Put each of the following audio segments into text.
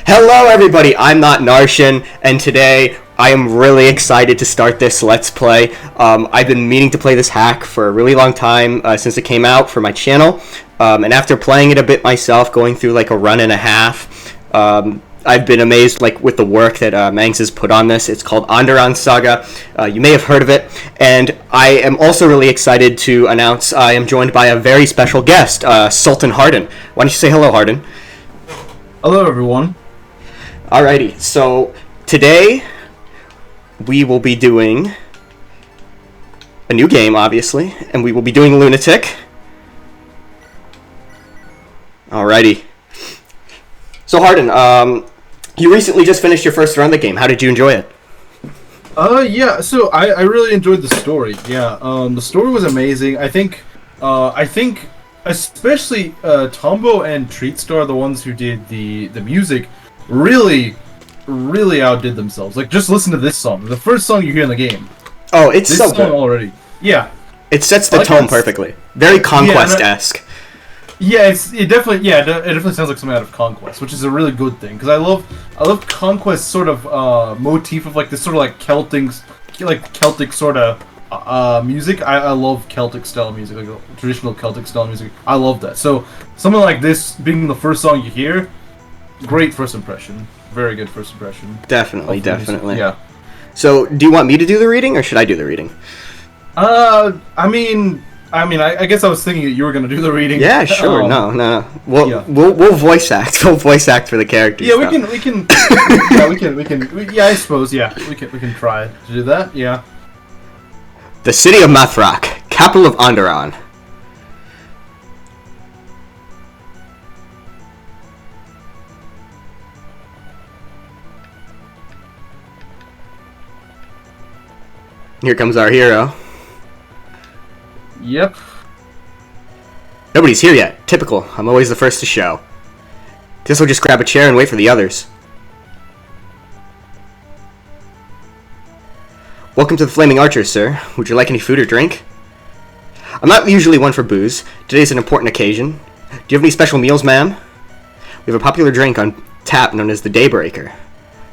Hello everybody, I'm not Narshan, and today I am really excited to start this Let's Play. I've been meaning to play this hack for a really long time, since it came out for my channel, and after playing it a bit myself, going through like a run and a half, I've been amazed with the work that Mangs has put on this. It's called Andaron Saga. You may have heard of it, and I am also really excited to announce I am joined by a very special guest, Sultan Hardin. Why don't you say hello, Hardin? Hello, everyone. Alrighty, so today we will be doing a new game, obviously, and we will be doing Lunatic. Alrighty. So Hardin, you recently just finished your first run of the game. How did you enjoy it? Yeah, so I really enjoyed the story. Yeah, the story was amazing. I think especially Tombo and Treatstar, the ones who did the music, really outdid themselves. Like, just listen to this song, the first song you hear in the game. Oh, it's this so song good already. Yeah, it sets the tone perfectly. Very Conquest-esque. Yeah, it definitely sounds like something out of Conquest, which is a really good thing, because I love Conquest sort of motif of like this sort of like Celtic sort of music. I love Celtic style music, like traditional Celtic style music. I love that. So something like this being the first song you hear, great first impression. Very good first impression. Definitely. Yeah. So, do you want me to do the reading, or should I do the reading? I guess I was thinking that you were going to do the reading. Yeah, sure. No. We'll voice act. We'll voice act for the characters. Yeah, we can. Yeah, I suppose. Yeah, we can try to do that. Yeah. The city of Mathrak, capital of Andaron. Here comes our hero. Yep. Nobody's here yet. Typical. I'm always the first to show. Guess we'll just grab a chair and wait for the others. Welcome to the Flaming Archers, sir. Would you like any food or drink? I'm not usually one for booze. Today's an important occasion. Do you have any special meals, ma'am? We have a popular drink on tap known as the Daybreaker.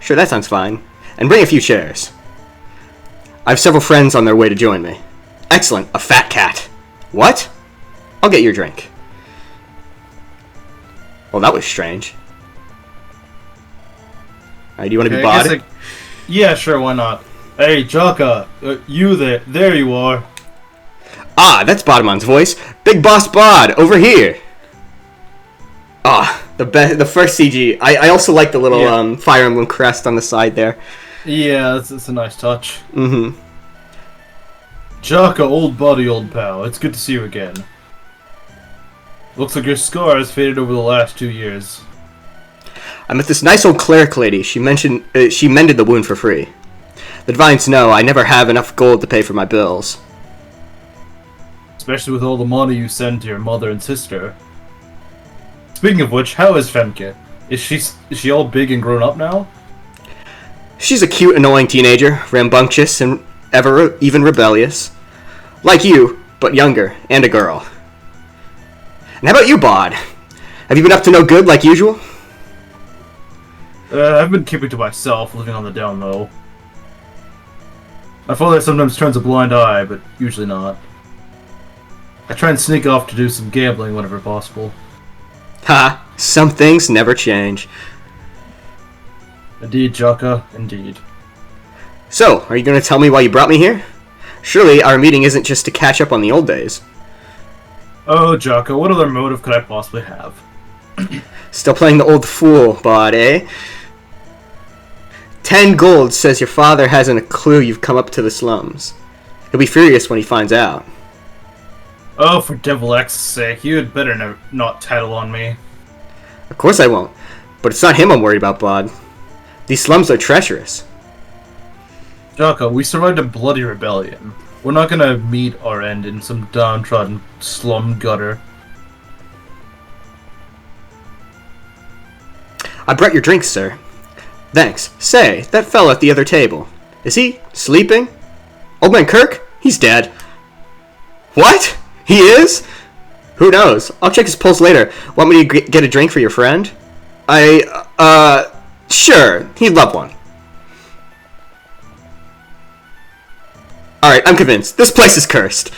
Sure, that sounds fine. And bring a few chairs. I have several friends on their way to join me. Excellent, a fat cat. What? I'll get your drink. Well, that was strange. Alright, do you want to be bod? Yeah, sure, why not? Hey, Jaka, you there. There you are. Ah, that's Bodemon's voice. Big Boss Bod, over here. Ah, the first CG. I also like the little Fire Emblem crest on the side there. Yeah, that's a nice touch. Mm-hmm. Jaka, old buddy, old pal. It's good to see you again. Looks like your scar has faded over the last 2 years. I met this nice old cleric lady. She mentioned she mended the wound for free. The divines know I never have enough gold to pay for my bills. Especially with all the money you send to your mother and sister. Speaking of which, how is Femke? Is she all big and grown up now? She's a cute, annoying teenager, rambunctious and even rebellious. Like you, but younger, and a girl. And how about you, Bod? Have you been up to no good like usual? I've been keeping to myself, living on the down low. My father sometimes turns a blind eye, but usually not. I try and sneak off to do some gambling whenever possible. Ha! Some things never change. Indeed, Jaka, indeed. So, are you going to tell me why you brought me here? Surely our meeting isn't just to catch up on the old days. Oh, Jaka, what other motive could I possibly have? Still playing the old fool, Bod, eh? 10 gold says your father hasn't a clue you've come up to the slums. He'll be furious when he finds out. Oh, for Devil X's sake, you had better not tattle on me. Of course I won't. But it's not him I'm worried about, Bod. These slums are treacherous. Jaka, we survived a bloody rebellion. We're not gonna meet our end in some downtrodden slum gutter. I brought your drinks, sir. Thanks. Say, that fella at the other table. Is he sleeping? Old man Kirk? He's dead. What? He is? Who knows? I'll check his pulse later. Want me to get a drink for your friend? Sure, he'd love one. Alright, I'm convinced. This place is cursed.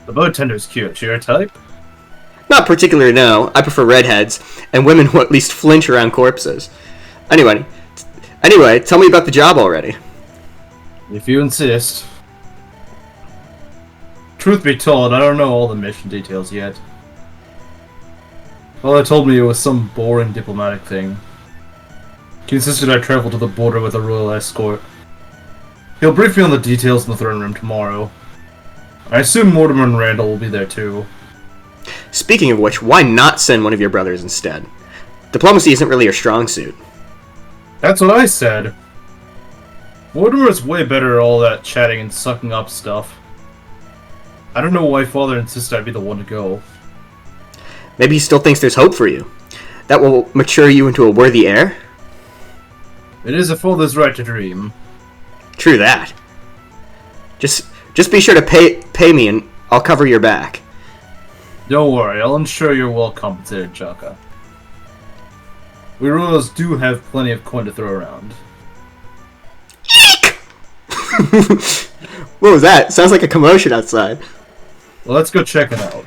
The bartender's cute. Your type? Not particularly, no. I prefer redheads, and women who at least flinch around corpses. Anyway, tell me about the job already. If you insist. Truth be told, I don't know all the mission details yet. All they told me it was some boring diplomatic thing. He insisted I travel to the border with a royal escort. He'll brief me on the details in the throne room tomorrow. I assume Mortimer and Randall will be there too. Speaking of which, why not send one of your brothers instead? Diplomacy isn't really your strong suit. That's what I said. Mortimer's way better at all that chatting and sucking up stuff. I don't know why Father insisted I'd be the one to go. Maybe he still thinks there's hope for you. That will mature you into a worthy heir? It is a father's right to dream. True that. Just be sure to pay me and I'll cover your back. Don't worry, I'll ensure you're well compensated, Chaka. We royals do have plenty of coin to throw around. What was that? Sounds like a commotion outside. Well, let's go check it out.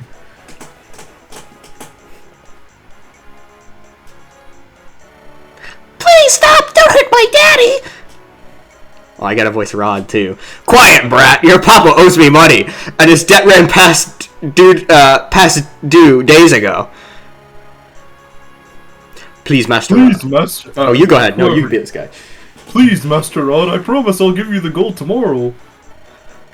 Please stop! Don't hurt my daddy! Oh, I gotta voice Rod, too. Quiet, brat! Your papa owes me money, and his debt ran past due days ago. Please, Master Rod. Master... Oh, you go ahead. No, you be this guy. Please, Master Rod, I promise I'll give you the gold tomorrow.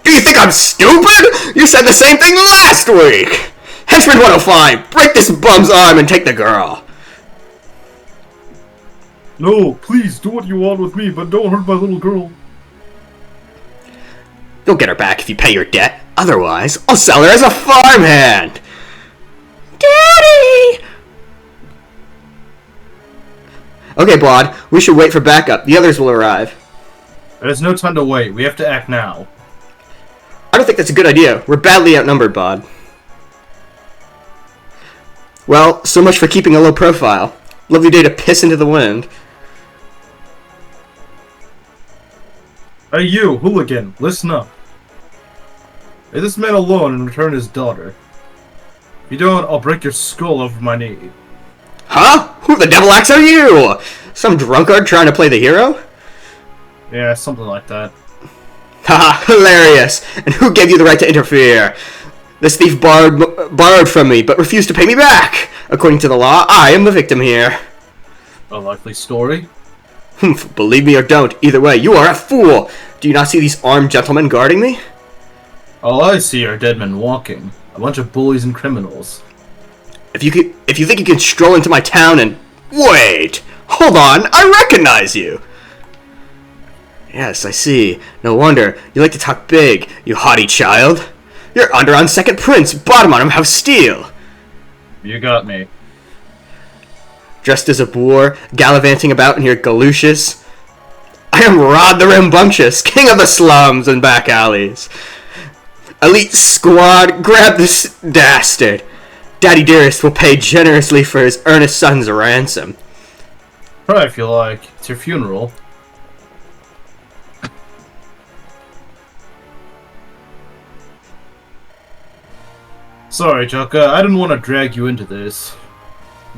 Do you think I'm stupid? You said the same thing last week! Henchman 105, break this bum's arm and take the girl. No, please, do what you want with me, but don't hurt my little girl. You'll get her back if you pay your debt. Otherwise, I'll sell her as a farmhand. Daddy! Okay, Bod, we should wait for backup. The others will arrive. There's no time to wait. We have to act now. I don't think that's a good idea. We're badly outnumbered, Bod. Well, so much for keeping a low profile. Lovely day to piss into the wind. Hey you, hooligan, listen up. Leave this man alone and return his daughter. If you don't, I'll break your skull over my knee. Huh? Who the devil axe are you? Some drunkard trying to play the hero? Yeah, something like that. Haha, hilarious! And who gave you the right to interfere? This thief borrowed from me, but refused to pay me back! According to the law, I am the victim here. A likely story? Humph, believe me or don't, either way, you are a fool! Do you not see these armed gentlemen guarding me? All I see are dead men walking. A bunch of bullies and criminals. If you think you can stroll into my town and... Wait! Hold on, I recognize you! Yes, I see. No wonder. You like to talk big, you haughty child. You're Andaron's second prince, bottom on him have steel. You got me. Dressed as a boor, gallivanting about in your galoshes. I am Rod the Rambunctious, king of the slums and back alleys. Elite squad, grab this dastard. Daddy Dearest will pay generously for his earnest son's ransom. Try if you like. It's your funeral. Sorry, Chaka, I didn't want to drag you into this.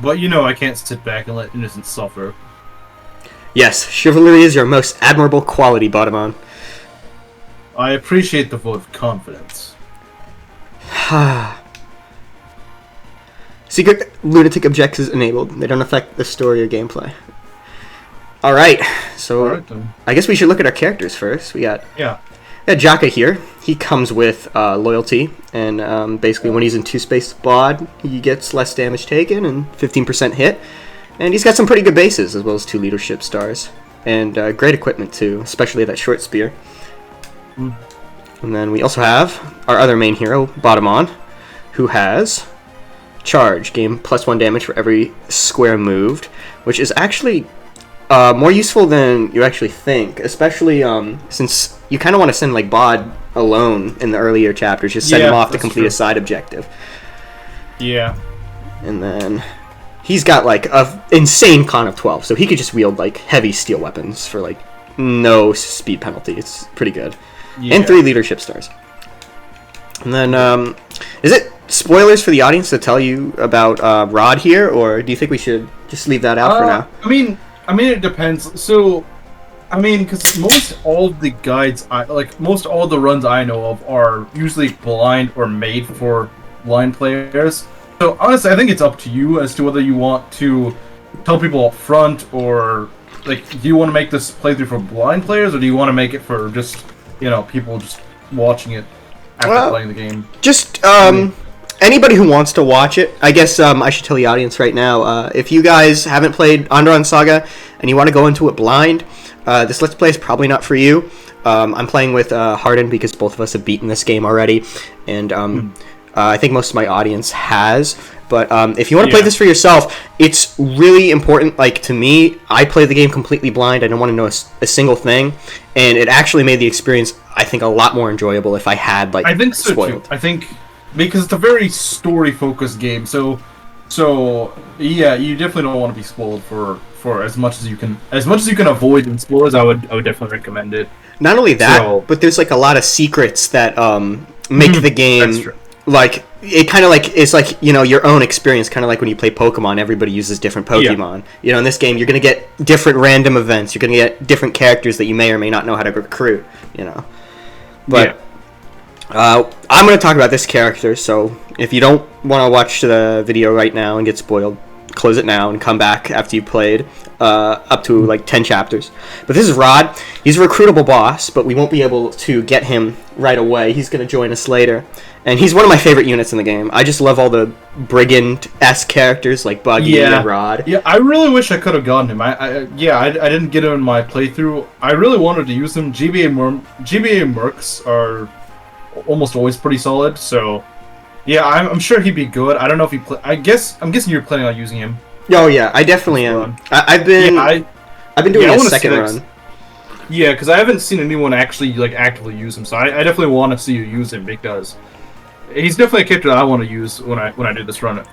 But you know I can't sit back and let innocents suffer. Yes, chivalry is your most admirable quality, Bottomon. I appreciate the vote of confidence. Secret lunatic objectives enabled. They don't affect the story or gameplay. Alright, so Then. I guess we should look at our characters first. We got Jaka here. He comes with loyalty, and basically when he's in 2-space bod, he gets less damage taken and 15% hit. And he's got some pretty good bases, as well as 2 leadership stars. And great equipment too, especially that short spear. And then we also have our other main hero, Bottomon, who has charge, gain +1 damage for every square moved, which is actually more useful than you actually think, especially since you kind of want to send like Bod alone in the earlier chapters, just send him off to complete a side objective. Yeah. And then he's got like a insane con of 12, so he could just wield like heavy steel weapons for like no speed penalty. It's pretty good. Yeah. And 3 leadership stars. And then, is it spoilers for the audience to tell you about Rod here, or do you think we should just leave that out for now? I mean, it depends. So, I mean, because most all the guides, most all the runs I know of are usually blind or made for blind players. So honestly, I think it's up to you as to whether you want to tell people up front, or like, do you want to make this playthrough for blind players, or do you want to make it for just, people just watching it after playing the game? Just anybody who wants to watch it. I guess I should tell the audience right now, if you guys haven't played Andaron Saga and you want to go into it blind, this Let's Play is probably not for you. I'm playing with Hardin because both of us have beaten this game already, and I think most of my audience has. But if you want to play this for yourself, it's really important. Like, to me, I play the game completely blind. I don't want to know a single thing, and it actually made the experience, I think, a lot more enjoyable if I had, like, I think so spoiled. too. I think because it's a very story-focused game, so yeah, you definitely don't want to be spoiled for as much as you can avoid in spoilers. I would definitely recommend it. Not only that, but there's like a lot of secrets that make the game like, it kind of like, it's like, your own experience, kind of like when you play Pokemon. Everybody uses different Pokemon. In this game, you're going to get different random events. You're going to get different characters that you may or may not know how to recruit, But I'm going to talk about this character, so if you don't want to watch the video right now and get spoiled, close it now and come back after you played up to like 10 chapters. But this is Rod. He's a recruitable boss, but we won't be able to get him right away. He's going to join us later. And he's one of my favorite units in the game. I just love all the brigand-esque characters like Buggy and Rod. Yeah, I really wish I could have gotten him. I didn't get him in my playthrough. I really wanted to use him. GBA Mercs are almost always pretty solid, so yeah, I'm sure he'd be good. I don't know if he I'm guessing you're planning on using him. Oh yeah, I definitely am. I've been doing a second run. Yeah, because I haven't seen anyone actually actively use him, so I definitely want to see you use him, because he's definitely a character that I want to use when I do this run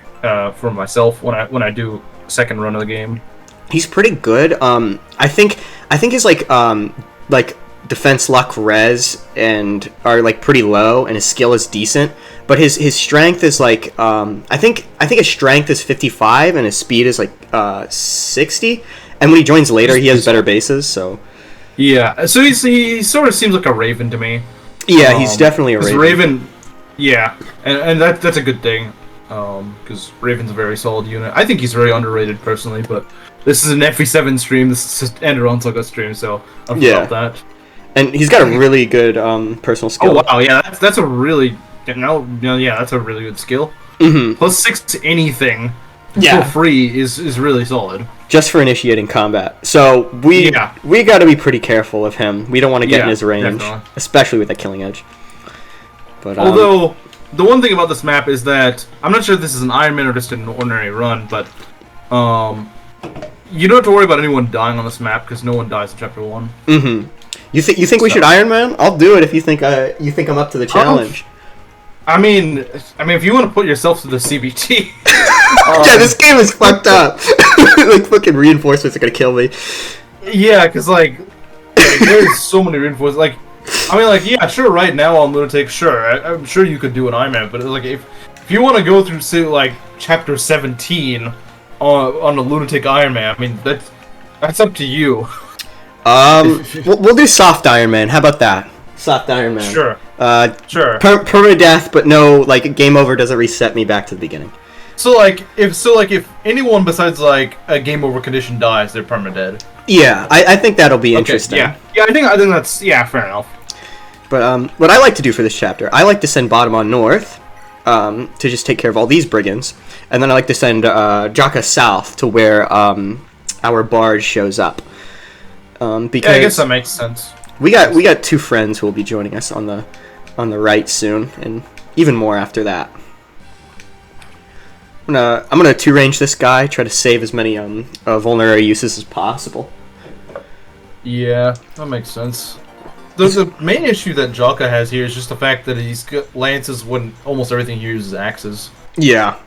for myself, when I do second run of the game. He's pretty good. I think his like defense, luck, res and are like pretty low, and his skill is decent, but his strength is like I think his strength is 55 and his speed is like 60, and when he joins later he has better bases, so yeah, so he sort of seems like a Raven to me. Yeah, he's definitely a Raven. Yeah, and that's a good thing, because Raven's a very solid unit. I think he's very underrated personally, but this is an FE7 stream, this is an Andaron Saga stream, so I'm about that. And he's got a really good personal skill. Oh wow, yeah, that's a really that's a really good skill. Plus 6 to anything for free is really solid. Just for initiating combat. So we got to be pretty careful of him. We don't want to get in his range, especially with that killing edge. But although the one thing about this map is that I'm not sure if this is an Iron Man or just an ordinary run, but you don't have to worry about anyone dying on this map because no one dies in Chapter 1. You think we should Iron Man? I'll do it if you think I'm up to the challenge. I mean, if you want to put yourself to the CBT. Yeah, this game is fucked up. Like, fucking reinforcements are gonna kill me. Yeah, because there's so many reinforcements. Like, I mean, yeah, sure. Right now on Lunatic, sure, I'm sure you could do an Iron Man, but if you want to go through, say, Chapter 17 on a Lunatic Iron Man, I mean, that's up to you. We'll do soft Iron Man. How about that? Soft Iron Man. Sure. Sure. Permadeath, but no, game over doesn't reset me back to the beginning. So if anyone besides a game over condition dies, they're permadead. Yeah, I think that'll be interesting. Yeah, I think that's fair enough. But what I like to do for this chapter, I like to send Bottom on north to just take care of all these brigands, and then I like to send Jaka south to where our barge shows up. Because I guess that makes sense. We got 2 friends who will be joining us on the right soon, and even more after that. I'm gonna 2-range this guy, try to save as many vulnerary uses as possible. Yeah, that makes sense. The main issue that Jaka has here is just the fact that he's got lances when almost everything he uses axes. Yeah.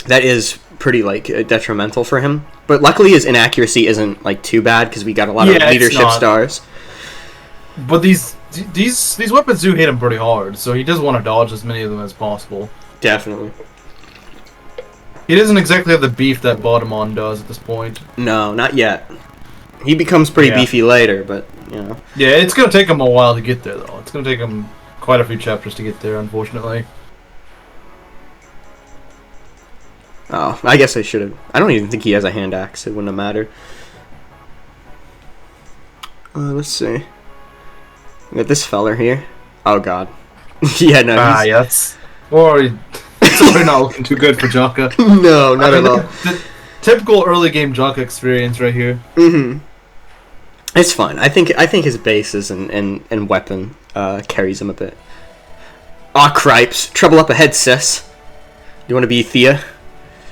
that is pretty like detrimental for him. But luckily, his inaccuracy isn't like too bad because we got a lot of leadership stars. But these weapons do hit him pretty hard, so he does want to dodge as many of them as possible. Definitely. He doesn't exactly have the beef that Bottomon does at this point. No, not yet. He becomes pretty beefy later, but, you know. Yeah, it's going to take him a while to get there, though. It's going to take him quite a few chapters to get there, unfortunately. Oh, I guess I should have. I don't even think he has a hand axe. It wouldn't have mattered. Let's see. We got this feller here. Oh, God. Yeah, no. Yes. Or it's already not looking too good for Jaka. No, not at all. The typical early game Jaka experience right here. Mm-hmm. It's fine. I think his bases and weapon carries him a bit. Aw, cripes. Trouble up ahead, sis. You want to be Thea?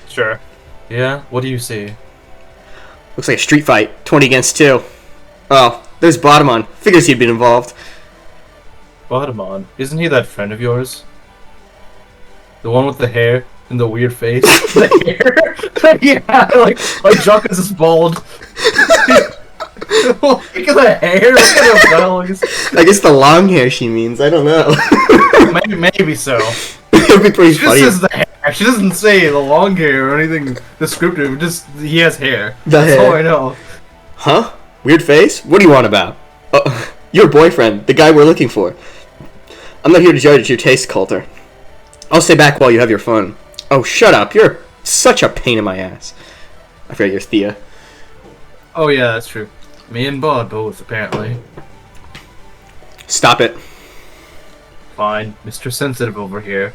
Sure. Yeah? What do you see? Looks like a street fight. 20 against 2. Oh, there's Bottomon. Figures he'd been involved. Bottomon? Isn't he that friend of yours? The one with the hair and the weird face? The hair? Yeah, like Jaka's is bald. Look at the hair. Look at the bells. I guess the long hair she means. I don't know. Maybe so. It'd be pretty She funny. just says the hair. She doesn't say the long hair or anything descriptive. Just he has hair. That's all I know. Huh? Weird face? What do you want about? Your boyfriend, the guy we're looking for. I'm not here to judge your taste, Coulter. I'll stay back while you have your fun. Oh, shut up. You're such a pain in my ass. I forget you're Thea. Oh yeah, that's true. Me and Bod both, apparently. Stop it. Fine. Mr. Sensitive over here.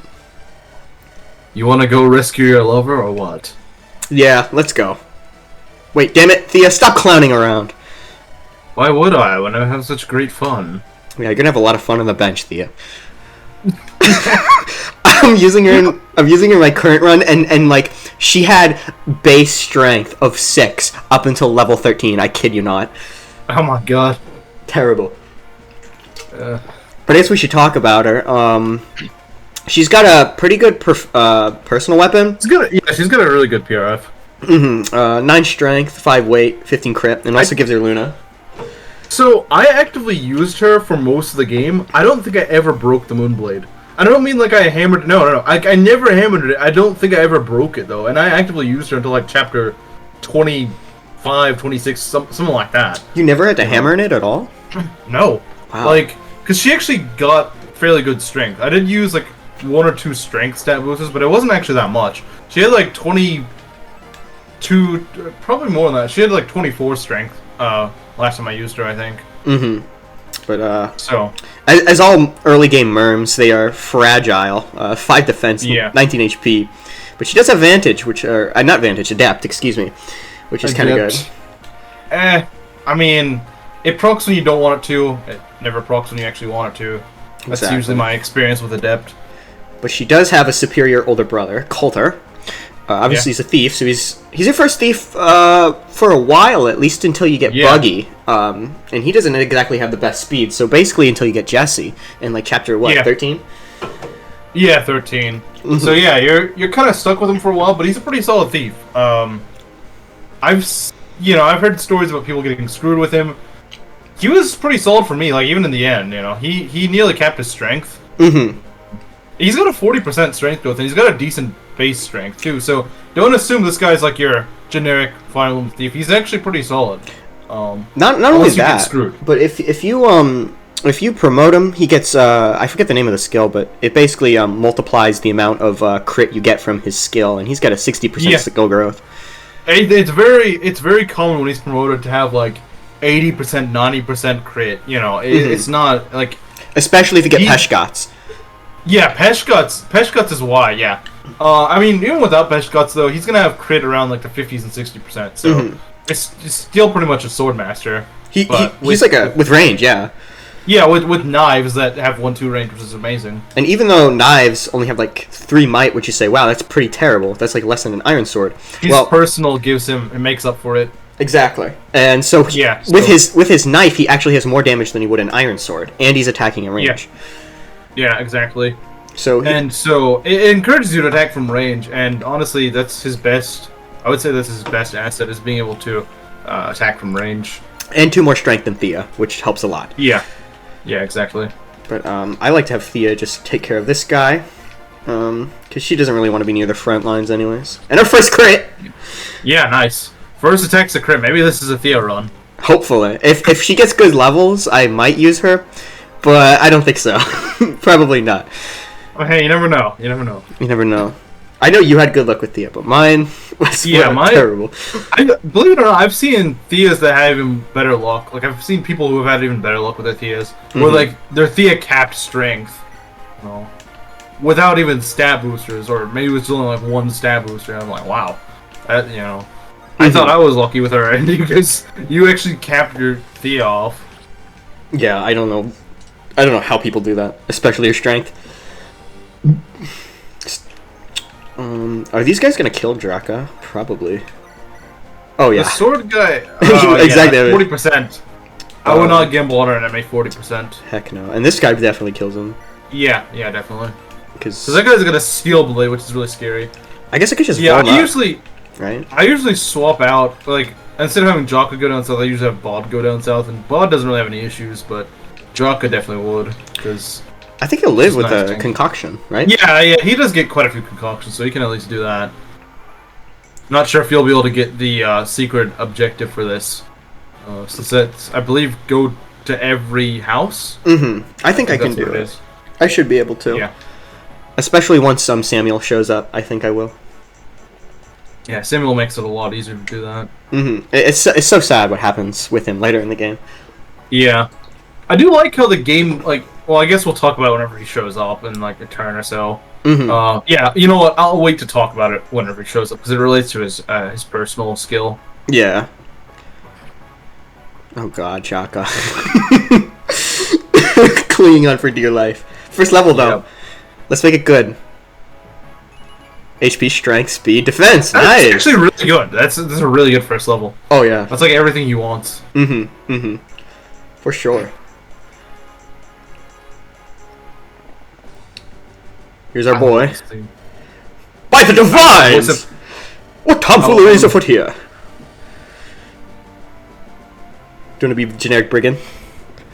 You want to go rescue your lover, or what? Yeah, let's go. Wait, damn it, Thea, stop clowning around. Why would I, when I have such great fun? Yeah, you're gonna have a lot of fun on the bench, Thea. I'm using her in my current run, and like, she had base strength of 6 up until level 13, I kid you not. Oh my god. Terrible. But I guess we should talk about her. She's got a pretty good personal weapon. She's got a really good PRF. 9 strength, 5 weight, 15 crit, and also gives her Luna. So, I actively used her for most of the game. I don't think I ever broke the Moonblade. I don't mean like I hammered... No. I never hammered it. I don't think I ever broke it, though. And I actively used her until, like, chapter 25, 26, something like that. You never had to hammer in it at all? No. Wow. Like, because she actually got fairly good strength. I did use, like, 1 or 2 strength stat boosters, but it wasn't actually that much. She had, like, 22... Probably more than that. She had, like, 24 strength, last time I used her, I think. Mm-hmm. But, So... As all early game merms, they are fragile. 5 defense, 19 HP. But she does have Vantage, which are... not Vantage, Adapt, excuse me. Which is kind of good. I mean, it procs when you don't want it to. It never procs when you actually want it to. That's usually my experience with Adept. But she does have a superior older brother, Coulter. Obviously, he's a thief, so he's your first thief for a while, at least until you get Buggy. And he doesn't exactly have the best speed, so basically until you get Jesse in like chapter 13? Yeah, 13. So yeah, you're kind of stuck with him for a while, but he's a pretty solid thief. I've heard stories about people getting screwed with him. He was pretty solid for me, like even in the end, he nearly capped his strength. Mm-hmm. He's got a 40% strength growth, and he's got a decent base strength too. So don't assume this guy's like your generic Fire Emblem thief. He's actually pretty solid. Not only that, but if you promote him, he gets I forget the name of the skill, but it basically multiplies the amount of crit you get from his skill, and he's got a 60% skill growth. It's very common when he's promoted to have like 80%, 90% crit. It's not like, especially if you get Peshgots. Yeah, Peshguts is why, yeah. I mean, even without Peshguts, though, he's going to have crit around, like, the 50s and 60%, so it's still pretty much a Swordmaster. He's like with range, yeah. Yeah, with knives that have 1-2 range, which is amazing. And even though knives only have, like, 3 might, which you say, wow, that's pretty terrible. That's, like, less than an Iron Sword. His personal it makes up for it. Exactly. And so, with his knife, he actually has more damage than he would an Iron Sword, and he's attacking in range. Yeah, exactly. So it encourages you to attack from range, and honestly, that's his best. I would say that's his best asset is being able to attack from range. And 2 more strength than Thea, which helps a lot. Yeah, exactly. But I like to have Thea just take care of this guy, because she doesn't really want to be near the front lines anyways. And her first crit! Yeah, nice. First attack's a crit. Maybe this is a Thea run. Hopefully. If she gets good levels, I might use her, but I don't think so. Probably not. Oh, hey, you never know. You never know. You never know. I know you had good luck with Thea, but mine was terrible. Believe it or not, I've seen Theas that have even better luck. Like, I've seen people who have had even better luck with their Theas. Where, like, their Thea capped strength. You know, without even stat boosters, or maybe it was only, like, 1 stat booster. I'm like, wow. You know. I thought I was lucky with her, and because you actually capped your Thea off. Yeah, I don't know. I don't know how people do that, especially your strength. Are these guys gonna kill Draka? Probably. Oh yeah. The sword guy. Exactly. 40%. I would not gamble on her and I make 40%. Heck no. And this guy definitely kills him. Yeah, definitely. Because that guy's got a steel blade, which is really scary. I guess I could just I usually swap out, like, instead of having Draka go down south, I usually have Bod go down south, and Bod doesn't really have any issues, but Draka definitely would, because I think he'll live with a concoction, right? Yeah, he does get quite a few concoctions, so he can at least do that. Not sure if you'll be able to get the secret objective for this, since that's, I believe, go to every house. I think I can do it. I should be able to. Yeah. Especially once Samuel shows up, I think I will. Yeah, Samuel makes it a lot easier to do that. It's so sad what happens with him later in the game. Yeah. I do like how the game, like, well, I guess we'll talk about it whenever he shows up in, like, a turn or so. Yeah, you know what, I'll wait to talk about it whenever he shows up, because it relates to his personal skill. Yeah. Oh god, Chaka. Clinging on for dear life. First level, though. Yep. Let's make it good. HP, strength, speed, defense. That's nice. Actually, really good. This is a really good first level. Oh yeah. That's like everything you want. For sure. Here's our boy. By the Divines! What tomfoolery is afoot here? Do you want to be generic brigand?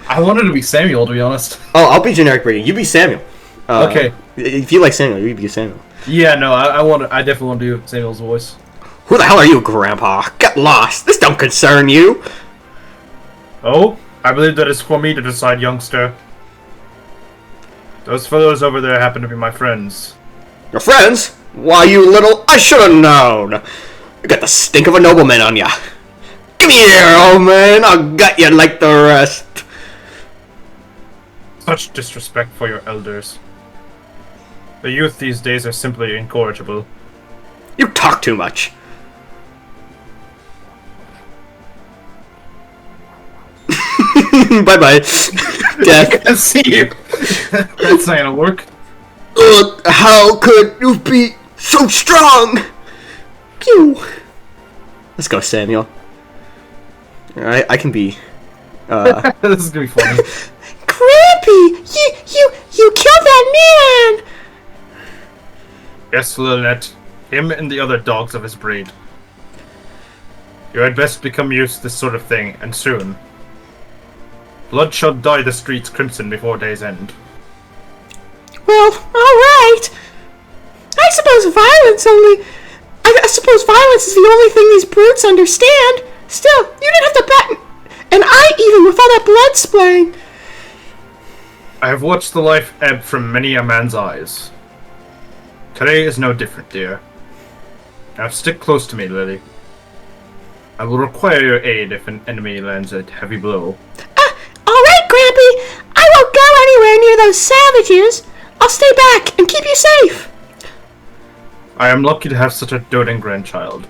I wanted to be Samuel, to be honest. Oh, I'll be generic brigand. You be Samuel. Okay. If you like Samuel, you be Samuel. Yeah, no, I definitely want to do Samuel's voice. Who the hell are you, Grandpa? Get lost. This don't concern you. Oh, I believe that is for me to decide, youngster. Those fellows over there happen to be my friends. Your friends? Why, you little... I should have known. You got the stink of a nobleman on ya. Give me here, old man. I'll gut you like the rest. Such disrespect for your elders. The youth these days are simply incorrigible. You talk too much. Bye-bye. Death. I see you. That's not gonna work. How could you be so strong? Pew. Let's go, Samuel. Alright, I can be... This is gonna be funny. Grampy! You killed that man! Yes, Lunatic. Him and the other dogs of his breed. You had best become used to this sort of thing, and soon. Blood shall dye the streets crimson before day's end. Well, alright. I suppose violence is the only thing these brutes understand. Still, you didn't have to bat an eye even with all that blood splaying. I have watched the life ebb from many a man's eyes. Today is no different, dear. Now stick close to me, Lily. I will require your aid if an enemy lands a heavy blow. Alright, Grampy. I won't go anywhere near those savages. I'll stay back and keep you safe. I am lucky to have such a doting grandchild.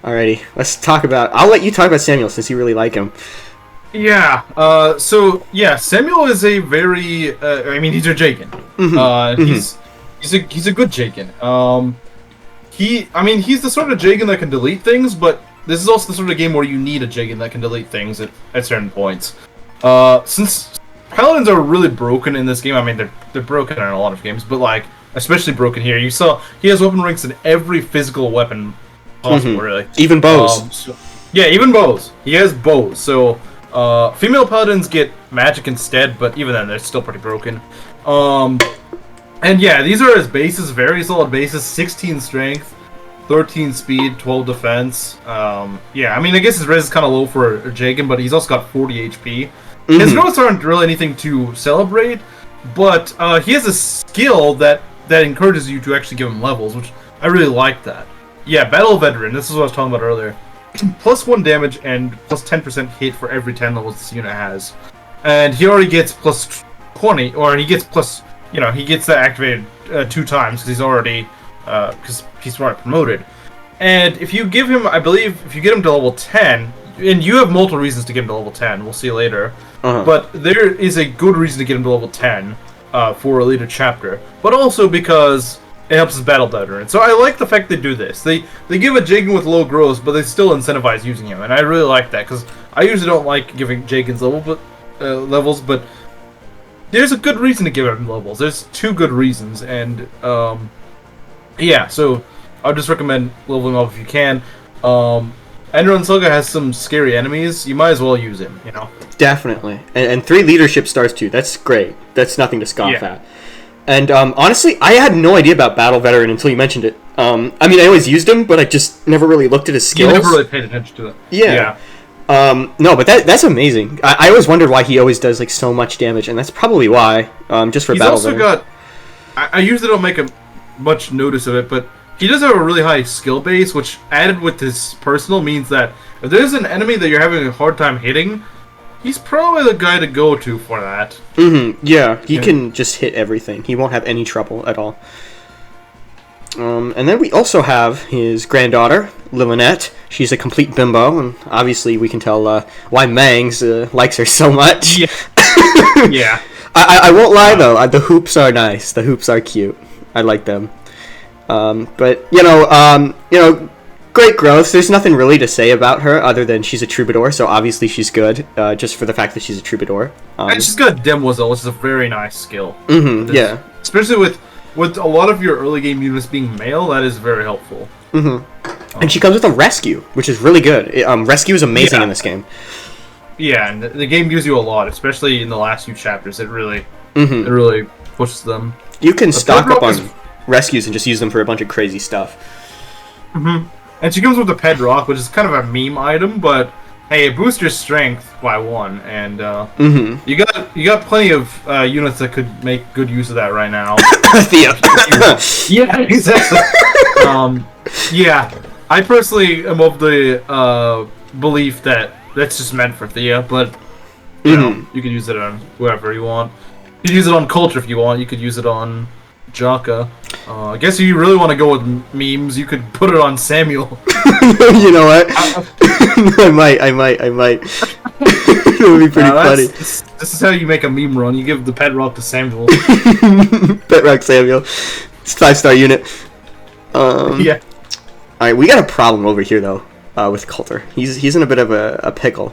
Alrighty, let's talk about... I'll let you talk about Samuel since you really like him. Yeah, Samuel is a very... I mean, he's a Jagan. He's a good Jagan. He's the sort of Jagan that can delete things, but this is also the sort of game where you need a Jagan that can delete things at certain points. Since Paladins are really broken in this game. I mean, they're broken in a lot of games, but like especially broken here. You saw he has weapon ranks in every physical weapon possible, really. Even bows. Yeah, even bows. He has bows. So female paladins get magic instead, but even then they're still pretty broken. And yeah, these are his bases, very solid bases. 16 strength, 13 speed, 12 defense. Yeah, I mean, I guess his res is kind of low for a Jagan, but he's also got 40 HP. His growths aren't really anything to celebrate, but he has a skill that encourages you to actually give him levels, which I really like that. Yeah, Battle Veteran, this is what I was talking about earlier. Plus 1 damage and plus 10% hit for every 10 levels this unit has. And he already gets plus 20, or he gets plus, you know, he gets that activated 2 times, because he's already promoted. And if you give him, I believe, if you get him to level 10, and you have multiple reasons to get him to level 10, we'll see later, but there is a good reason to get him to level 10 for a later chapter, but also because it helps his battle veteran. So I like the fact they do this. They give a Jagan with low growth, but they still incentivize using him, and I really like that, because I usually don't like giving Jagans levels, but there's a good reason to give him levels. There's 2 good reasons, and yeah, so I would just recommend leveling up if you can. Andaron Saga has some scary enemies. You might as well use him, you know? Definitely. And 3 leadership stars, too. That's great. That's nothing to scoff at. And honestly, I had no idea about Battle Veteran until you mentioned it. I mean, I always used him, but I just never really looked at his skills. You never really paid attention to it. Yeah. No, but that's amazing. I always wondered why he always does like so much damage, and that's probably why. Just for He's Battle also Veteran. got... I usually don't make much notice of it, but he does have a really high skill base, which added with his personal means that if there's an enemy that you're having a hard time hitting, he's probably the guy to go to for that. Yeah, he can just hit everything. He won't have any trouble at all. And then we also have his granddaughter, Lunatic. She's a complete bimbo, and obviously we can tell why Mangs likes her so much. Yeah. Yeah. I won't lie though, the hoops are nice. The hoops are cute. I like them. But you know, great growth. There's nothing really to say about her other than she's a troubadour, so obviously she's good, just for the fact that she's a troubadour. And she's got Demoiselle, which is a very nice skill. Yeah. Especially with a lot of your early game units being male, that is very helpful. And she comes with a rescue, which is really good. Rescue is amazing in this game. Yeah, and the game gives you a lot, especially in the last few chapters. It really pushes them. You can stock up on rescues and just use them for a bunch of crazy stuff. And she comes with a Pedrock, which is kind of a meme item, but hey, it boosts your strength by 1, and you got plenty of units that could make good use of that right now. Thea. Yeah, exactly. Yeah, I personally am of the belief that that's just meant for Thea, but you know, you can use it on whoever you want. You can use it on Culture if you want. You could use it on Jaka. I guess if you really want to go with memes, you could put it on Samuel. You know what? I might. It would be pretty funny. This is how you make a meme run. You give the pet rock to Samuel. Pet rock Samuel. It's 5-star unit. Yeah. Alright, we got a problem over here though, with Coulter. He's in a bit of a pickle.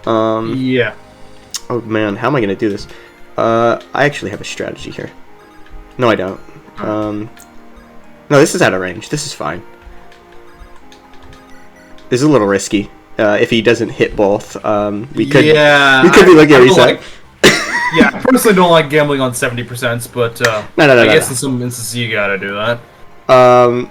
Yeah. Oh man, how am I gonna do this? I actually have a strategy here. No, I don't. No, this is out of range. This is fine. This is a little risky. If he doesn't hit both, we could be looking at reset. Yeah, I personally don't like gambling on 70%, but I guess in some instances you gotta do that.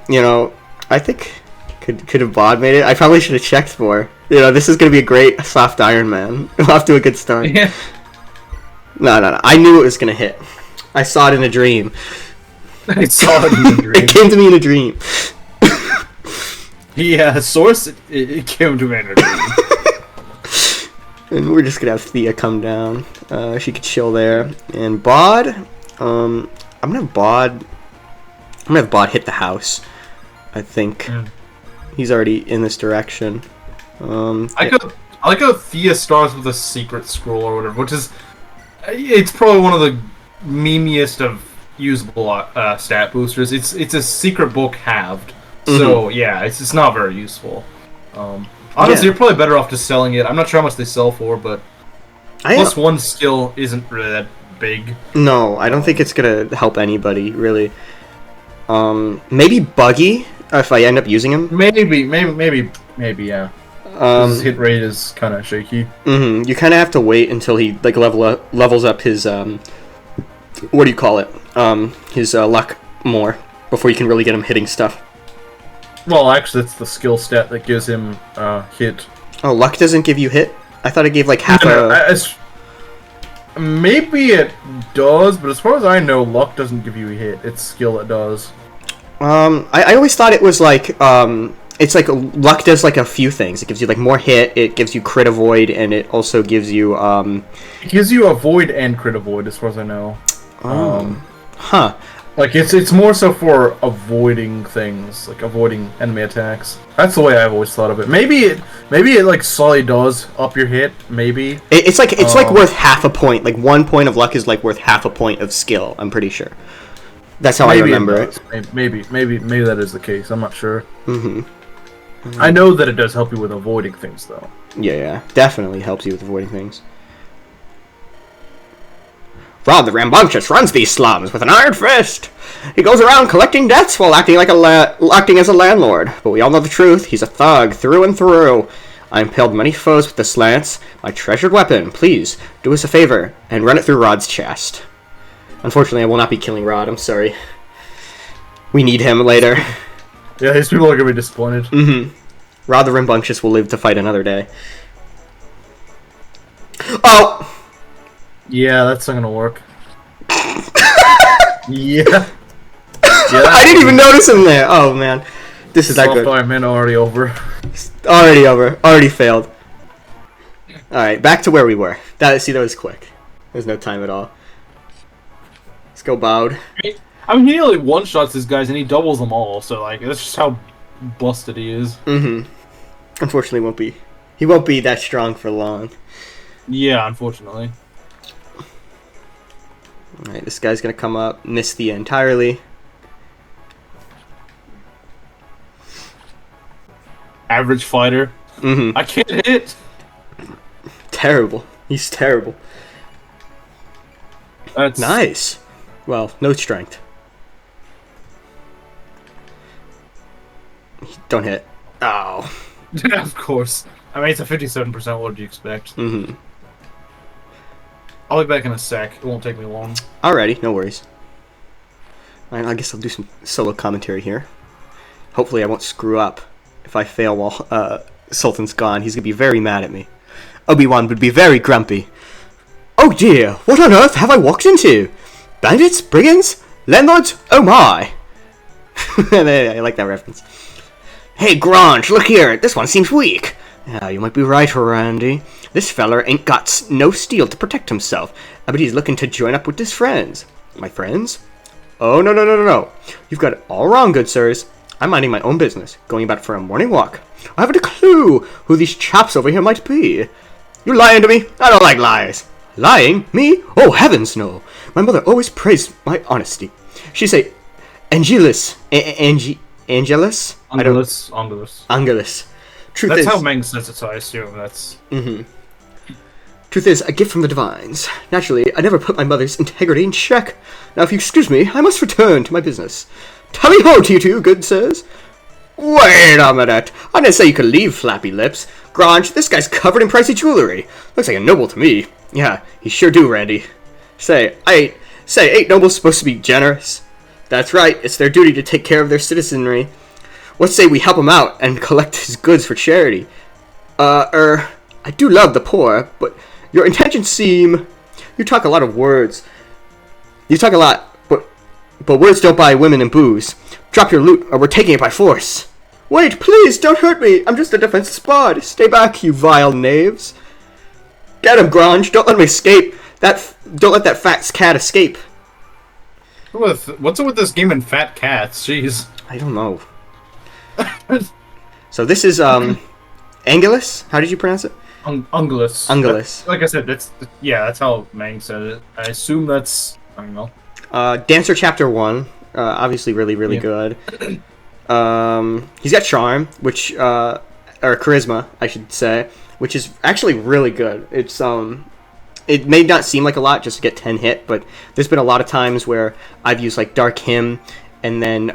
You know, I think could have Bod made it. I probably should have checked more. You know, this is gonna be a great soft Iron Man. Off to a good start. Yeah. No. I knew it was gonna hit. I saw it in a dream. I saw it in a dream. It came to me in a dream. Yeah, source, it came to me in a dream. And we're just gonna have Thea come down. She could chill there. And Bod, I'm gonna have Bod hit the house. I think he's already in this direction. I like how Thea starts with a secret scroll or whatever, which is it's probably one of the memeiest of usable stat boosters. It's a secret book halved, so yeah, it's not very useful. Honestly, you're probably better off just selling it. I'm not sure how much they sell for, but Plus one skill isn't really that big. No, I don't think it's gonna help anybody really. Maybe Buggy if I end up using him. Maybe, yeah. His hit rate is kind of shaky. You kind of have to wait until he like levels up his what do you call it? His luck more before you can really get him hitting stuff. Well, actually, it's the skill stat that gives him hit. Oh, luck doesn't give you hit? I thought it gave like half maybe it does, but as far as I know, luck doesn't give you a hit. It's skill that does. I always thought it was like it's like luck does like a few things. It gives you like more hit, it gives you crit avoid, and it also gives you It gives you avoid and crit avoid, as far as I know. Huh. Like it's more so for avoiding things, like avoiding enemy attacks. That's the way I've always thought of it. Maybe it like solely does up your hit. Maybe it's like worth half a point. Like 1 point of luck is like worth half a point of skill. I'm pretty sure. That's how I remember it. Maybe that is the case. I'm not sure. I know that it does help you with avoiding things, though. Yeah, definitely helps you with avoiding things. Rod the Rambunctious runs these slums with an iron fist. He goes around collecting debts while acting as a landlord. But we all know the truth. He's a thug through and through. I impaled many foes with this lance, my treasured weapon. Please do us a favor and run it through Rod's chest. Unfortunately, I will not be killing Rod. I'm sorry. We need him later. Yeah, these people are gonna be disappointed. Rod the Rambunctious will live to fight another day. Oh. Yeah, that's not gonna work. Yeah. I didn't even notice him there. Oh man, this is not good. Soft Iron already over. Already over. Already failed. All right, back to where we were. That was quick. There's no time at all. Let's go, Bowed. I mean, he only one-shots his guys and he doubles them all. So like, that's just how busted he is. Unfortunately, he won't be that strong for long. Yeah, unfortunately. Alright, this guy's gonna come up, miss the entirely. Average fighter. I can't hit. Terrible. He's terrible. That's nice. Well, no strength. Don't hit. Oh. Of course. I mean, it's a 57%. What did you expect? I'll be back in a sec. It won't take me long. Alrighty, no worries. I guess I'll do some solo commentary here. Hopefully I won't screw up. If I fail while Sultan's gone, he's gonna be very mad at me. Obi-Wan would be very grumpy. Oh dear, what on earth have I walked into? Bandits? Brigands? Landlords? Oh my! I like that reference. Hey Grange, look here, this one seems weak. Yeah, you might be right, Randy. This feller ain't got no steel to protect himself, but he's looking to join up with his friends. My friends? Oh, no. You've got it all wrong, good sirs. I'm minding my own business, going about for a morning walk. I haven't a clue who these chaps over here might be. You lying to me? I don't like liars. Lying? Me? Oh, heavens, no. My mother always praised my honesty. She'd say, Angelus. Angelus? Angelus. Truth that's is, how Meng says it, so I assume that's... Truth is, a gift from the divines. Naturally, I never put my mother's integrity in check. Now, if you excuse me, I must return to my business. Tally-ho to you two, good sirs. Wait a minute. I didn't say you could leave, flappy lips. Grange, this guy's covered in pricey jewelry. Looks like a noble to me. Yeah, he sure do, Randy. Ain't nobles supposed to be generous? That's right, it's their duty to take care of their citizenry. Let's say we help him out and collect his goods for charity. I do love the poor, but your intentions seem... You talk a lot of words. You talk a lot, but words don't buy women and booze. Drop your loot, or we're taking it by force. Wait, please, don't hurt me. I'm just a defensive squad. Stay back, you vile knaves. Get him, Grange. Don't let him escape. Don't let that fat cat escape. What's it with this game and fat cats? Jeez. I don't know. So this is Angelus. How did you pronounce it? Ungulus. Ungulus. Like I said, that's how Mang said it. I assume that's, I don't know. Dancer Chapter 1. Obviously really good. He's got charm, which or charisma, I should say, which is actually really good. It's it may not seem like a lot just to get 10 hit, but there's been a lot of times where I've used like Dark Hymn, and then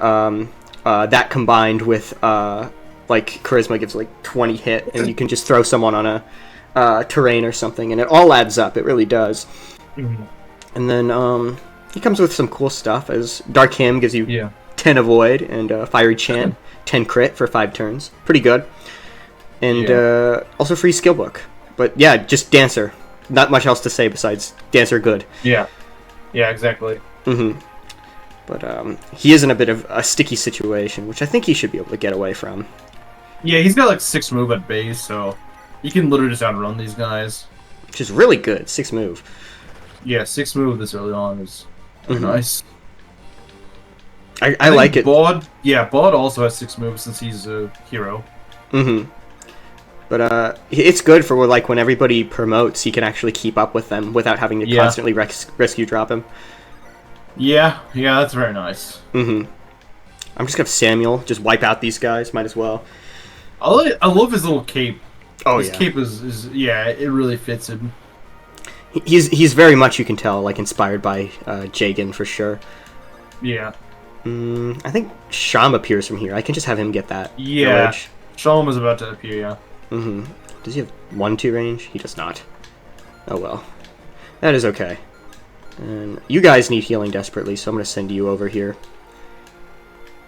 that combined with like Charisma gives like 20 hit, and you can just throw someone on a terrain or something, and it all adds up. It really does. Mm-hmm. And then he comes with some cool stuff, as Dark Hymn gives you 10 Avoid and Fiery Chant, 10 crit for 5 turns. Pretty good. And also free skill book. But yeah, just Dancer. Not much else to say besides Dancer good. Yeah. Yeah, exactly. Mm-hmm. But he is in a bit of a sticky situation, which I think he should be able to get away from. Yeah, he's got like 6 move at base, so you can literally just outrun these guys. Which is really good, 6 move. Yeah, 6 move this early on is nice. I like it. Bod also has 6 moves since he's a hero. Mm-hmm. But it's good for like when everybody promotes, he can actually keep up with them without having to constantly rescue drop him. Yeah, that's very nice. Mm-hmm. I'm just gonna have Samuel just wipe out these guys. Might as well. I love his little cape. Oh, his cape is it really fits him. He's very much, you can tell, like inspired by Jagan for sure. Yeah. I think Sham appears from here. I can just have him get that. Yeah. Village. Sham is about to appear. Yeah. Mm-hmm. Does he have 1-2 range? He does not. Oh well. That is okay. And you guys need healing desperately, so I'm going to send you over here.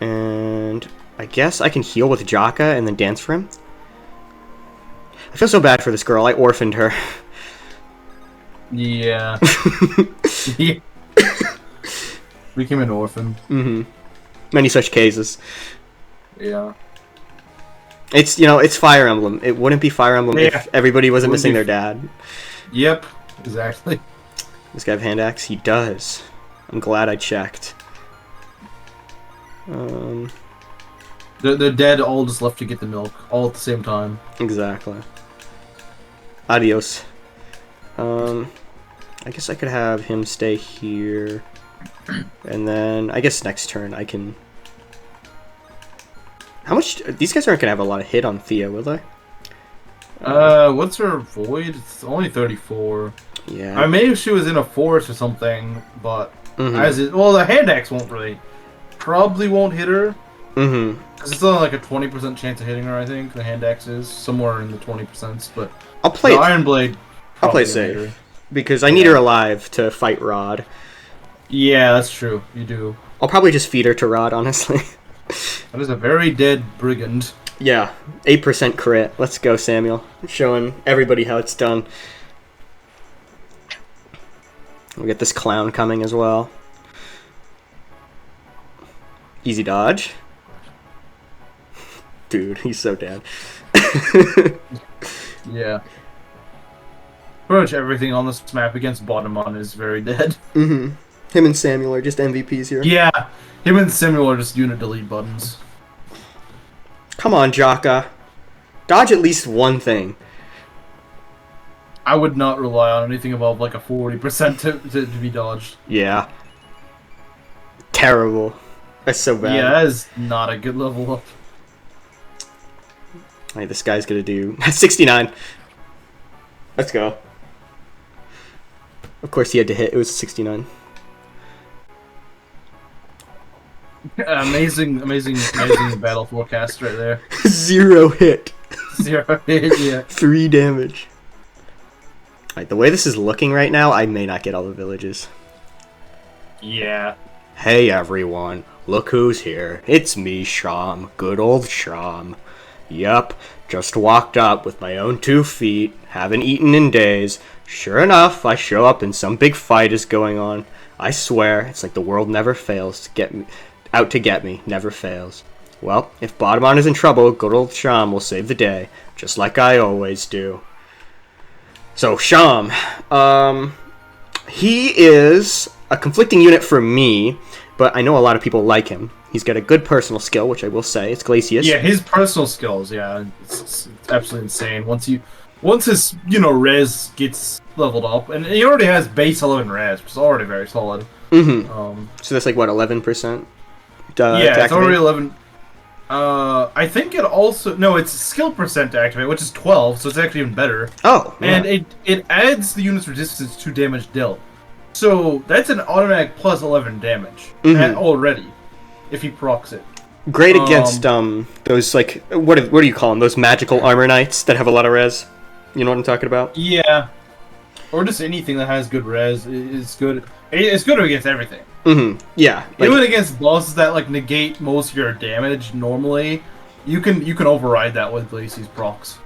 And I guess I can heal with Jaka and then dance for him. I feel so bad for this girl. I orphaned her. Yeah. Became an orphan. Mm-hmm. Many such cases. Yeah. It's Fire Emblem. It wouldn't be Fire Emblem if everybody wasn't missing their dad. Yep, exactly. This guy have hand axe? He does. I'm glad I checked. They're dead, all just left to get the milk, all at the same time. Exactly. Adios. I guess I could have him stay here. And then, I guess next turn I can... How much... These guys aren't going to have a lot of hit on Thea, will they? What's her void? It's only 34. Yeah. I mean, maybe she was in a forest or something, but... Mm-hmm. Well, the hand axe probably won't hit her. Mm-hmm. Because it's only like a 20% chance of hitting her, I think. The hand axe is somewhere in the 20%, but... I'll play Iron Blade... I'll play safe. Because I need her alive to fight Rod. Yeah, that's true. You do. I'll probably just feed her to Rod, honestly. That is a very dead brigand. Yeah, 8% crit. Let's go, Samuel. Showing everybody how it's done. We'll get this clown coming as well. Easy dodge. Dude, he's so dead. Yeah. Pretty much everything on this map against Bottomon is very dead. Mm-hmm. Him and Samuel are just MVPs here. Yeah, him and Samuel are just unit delete buttons. Come on, Jaka. Dodge at least one thing. I would not rely on anything above like a 40% to be dodged. Yeah. Terrible. That's so bad. Yeah, that is not a good level up. Alright, this guy's gonna do 69. Let's go. Of course he had to hit. It was 69. Amazing battle forecast right there. 0 hit. 0 hit, yeah. 3 damage. Alright, the way this is looking right now, I may not get all the villages. Yeah. Hey everyone, look who's here. It's me, Sham. Good old Sham. Yup, just walked up with my own 2 feet, haven't eaten in days. Sure enough, I show up and some big fight is going on. I swear, it's like the world never fails to get me, out to get me, never fails. Well, if Bottomon is in trouble, good old Sham will save the day, just like I always do. So, Sham, he is a conflicting unit for me, but I know a lot of people like him. He's got a good personal skill, which I will say. It's Glacius. Yeah, his personal skills, yeah, it's absolutely insane. Once his, res gets leveled up, and he already has base 11 res, which is already very solid. Mm-hmm. So that's like, what, 11%? Yeah, it's already 11. I think it also no, it's skill percent to activate, which is 12, so it's actually even better. Oh, yeah. And it adds the unit's resistance to damage dealt. So that's an automatic plus 11 damage already, if he procs it. Great against those like what do you call them? Those magical armor knights that have a lot of res. You know what I'm talking about? Yeah. Or just anything that has good res is good. It's good against everything. Yeah. Even against bosses that like negate most of your damage normally, you can override that with Glacius procs.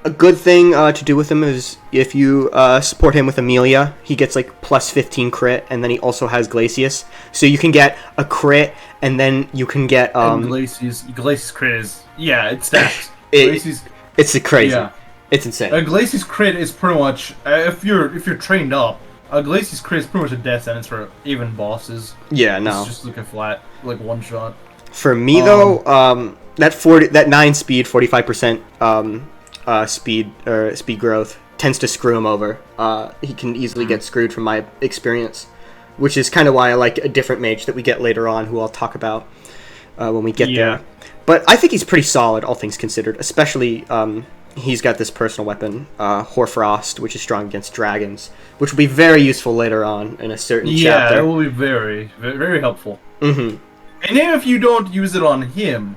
A good thing to do with him is if you support him with Amelia, he gets like plus 15 crit, and then he also has Glacius, so you can get a crit, and then you can get Glacius crit is it stacks. It's crazy. Yeah. It's insane. A Glacius crit is pretty much if you're trained up. A Glacius crit is pretty much a death sentence for even bosses. Yeah, no. It's just like a flat, like one shot. For me though, that 9 speed, 45% speed growth tends to screw him over. He can easily get screwed from my experience, which is kind of why I like a different mage that we get later on, who I'll talk about when we get there. But I think he's pretty solid, all things considered. Especially, he's got this personal weapon, Hoarfrost, which is strong against dragons, which will be very useful later on in a certain chapter. Yeah, it will be very, very helpful. And even if you don't use it on him,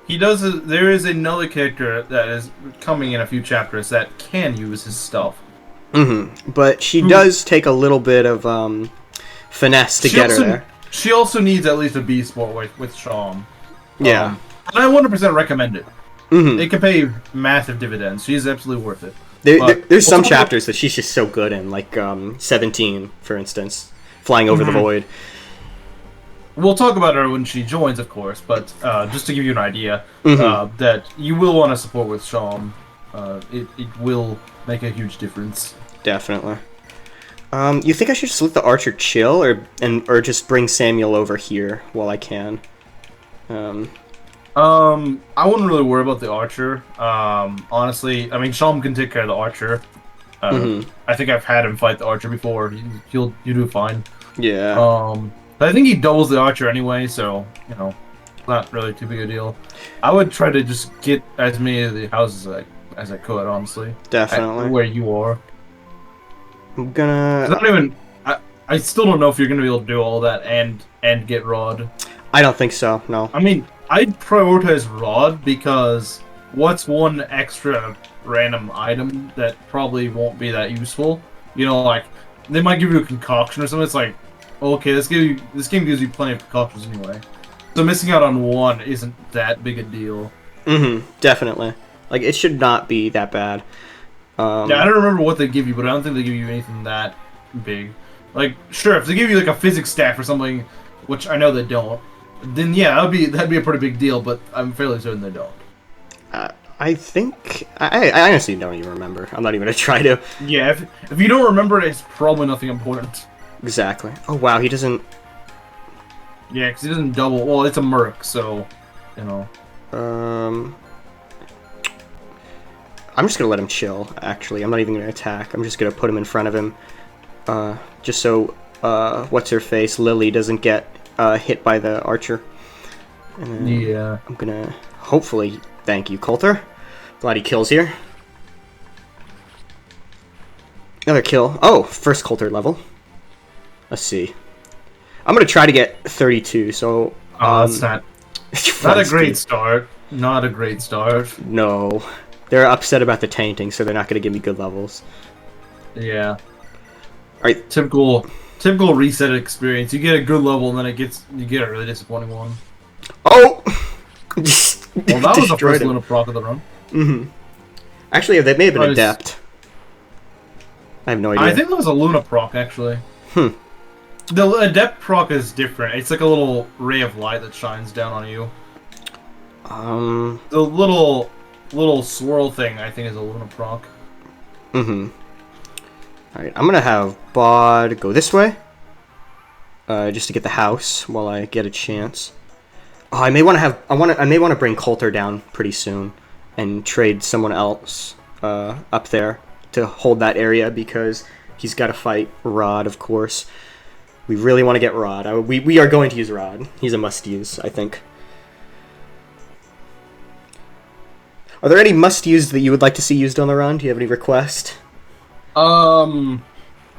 there is another character that is coming in a few chapters that can use his stuff. But she does take a little bit of finesse to get her there. She also needs at least a B sport with Sham. Yeah. And I 100% recommend it. It can pay massive dividends. She's absolutely worth it. There's some chapters that she's just so good in, like 17, for instance, flying over the void. We'll talk about her when she joins, of course, but just to give you an idea, that you will want to support with Sham. It will make a huge difference. Definitely. You think I should just let the archer chill, or just bring Samuel over here while I can? I wouldn't really worry about the archer. Honestly, I mean, Sham can take care of the archer. I think I've had him fight the archer before. You do fine. Yeah. But I think he doubles the archer anyway, so not really too big a deal. I would try to just get as many of the houses as I could, honestly. Definitely. Where you are. I'm gonna. I still don't know if you're gonna be able to do all that and get Rod. I don't think so. No. I mean, I'd prioritize Rod because what's one extra random item that probably won't be that useful? Like they might give you a concoction or something. It's like, okay, this game gives you plenty of concoctions anyway. So missing out on one isn't that big a deal. Definitely. Like it should not be that bad. I don't remember what they give you, but I don't think they give you anything that big. Like, sure, if they give you like a physics staff or something, which I know they don't, then yeah, that'd be a pretty big deal. But I'm fairly certain they don't. I think I honestly don't even remember. I'm not even gonna try to. Yeah, if you don't remember it, it's probably nothing important. Exactly. Oh wow, he doesn't. Yeah, because he doesn't double. Well, it's a merc, so I'm just gonna let him chill. Actually, I'm not even gonna attack. I'm just gonna put him in front of him, just so what's her face Lily doesn't get hit by the archer. And yeah. I'm gonna hopefully. Thank you, Coulter. Glad he kills here. Another kill. Oh, first Coulter level. Let's see. I'm gonna try to get 32. So. That's not a great start. Not a great start. No, they're upset about the tainting, so they're not gonna give me good levels. Yeah. All right. Typical reset experience. You get a good level, and then you get a really disappointing one. Oh. Well, that was the first Luna proc of the run. Actually, that may have been Adept. I have no idea. I think that was a Luna proc, actually. The Adept proc is different. It's like a little ray of light that shines down on you. The little swirl thing, I think, is a Luna proc. Alright, I'm gonna have Bod go this way. Just to get the house while I get a chance. Oh, I may want to bring Coulter down pretty soon and trade someone else up there to hold that area because he's got to fight Rod, of course. We really want to get Rod. We are going to use Rod. He's a must-use, I think. Are there any must-use that you would like to see used on the run? Do you have any requests? If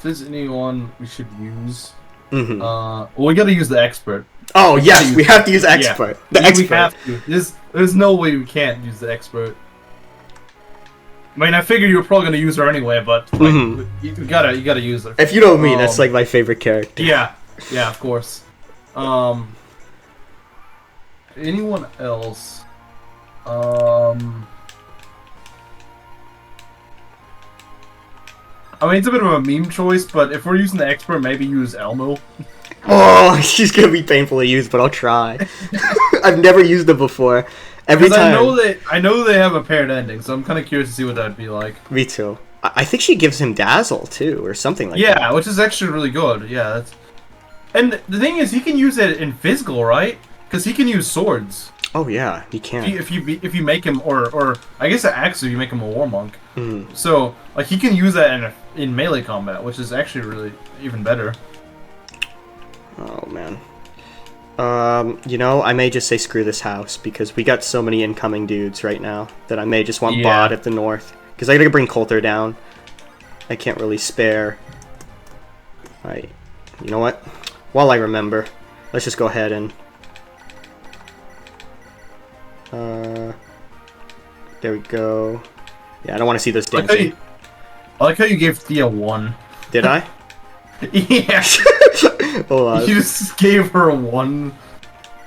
there's anyone we should use, well, we gotta use the expert. Oh yes, we have to use expert. Yeah. The expert. We have to. There's no way we can't use the expert. I mean, I figured you were probably gonna use her anyway, but like, you gotta use her. If you know me, that's like my favorite character. Yeah, of course. Anyone else? I mean, it's a bit of a meme choice, but if we're using the expert, maybe use Elmo. Oh, she's gonna be painful to use, but I'll try. I've never used them before. Every time. I know they have a paired ending, so I'm kind of curious to see what that'd be like. Me too. I think she gives him Dazzle too, or something like that. Yeah, which is actually really good. Yeah, and the thing is, he can use it in physical, right? Because he can use swords. Oh yeah, he can. If you make him, or I guess the axe if you make him a war monk. So like he can use that in melee combat, which is actually really even better. Oh man. You know, I may just say screw this house because we got so many incoming dudes right now that I may just want Bod at the north because I gotta bring Coulter down. I can't really spare. Alright, you know what? While I remember, let's just go ahead and. There we go. Yeah, I don't want to see this dancing. I like how you gave Thea 1. Did I? Yeah. Hold on. You just gave her a 1.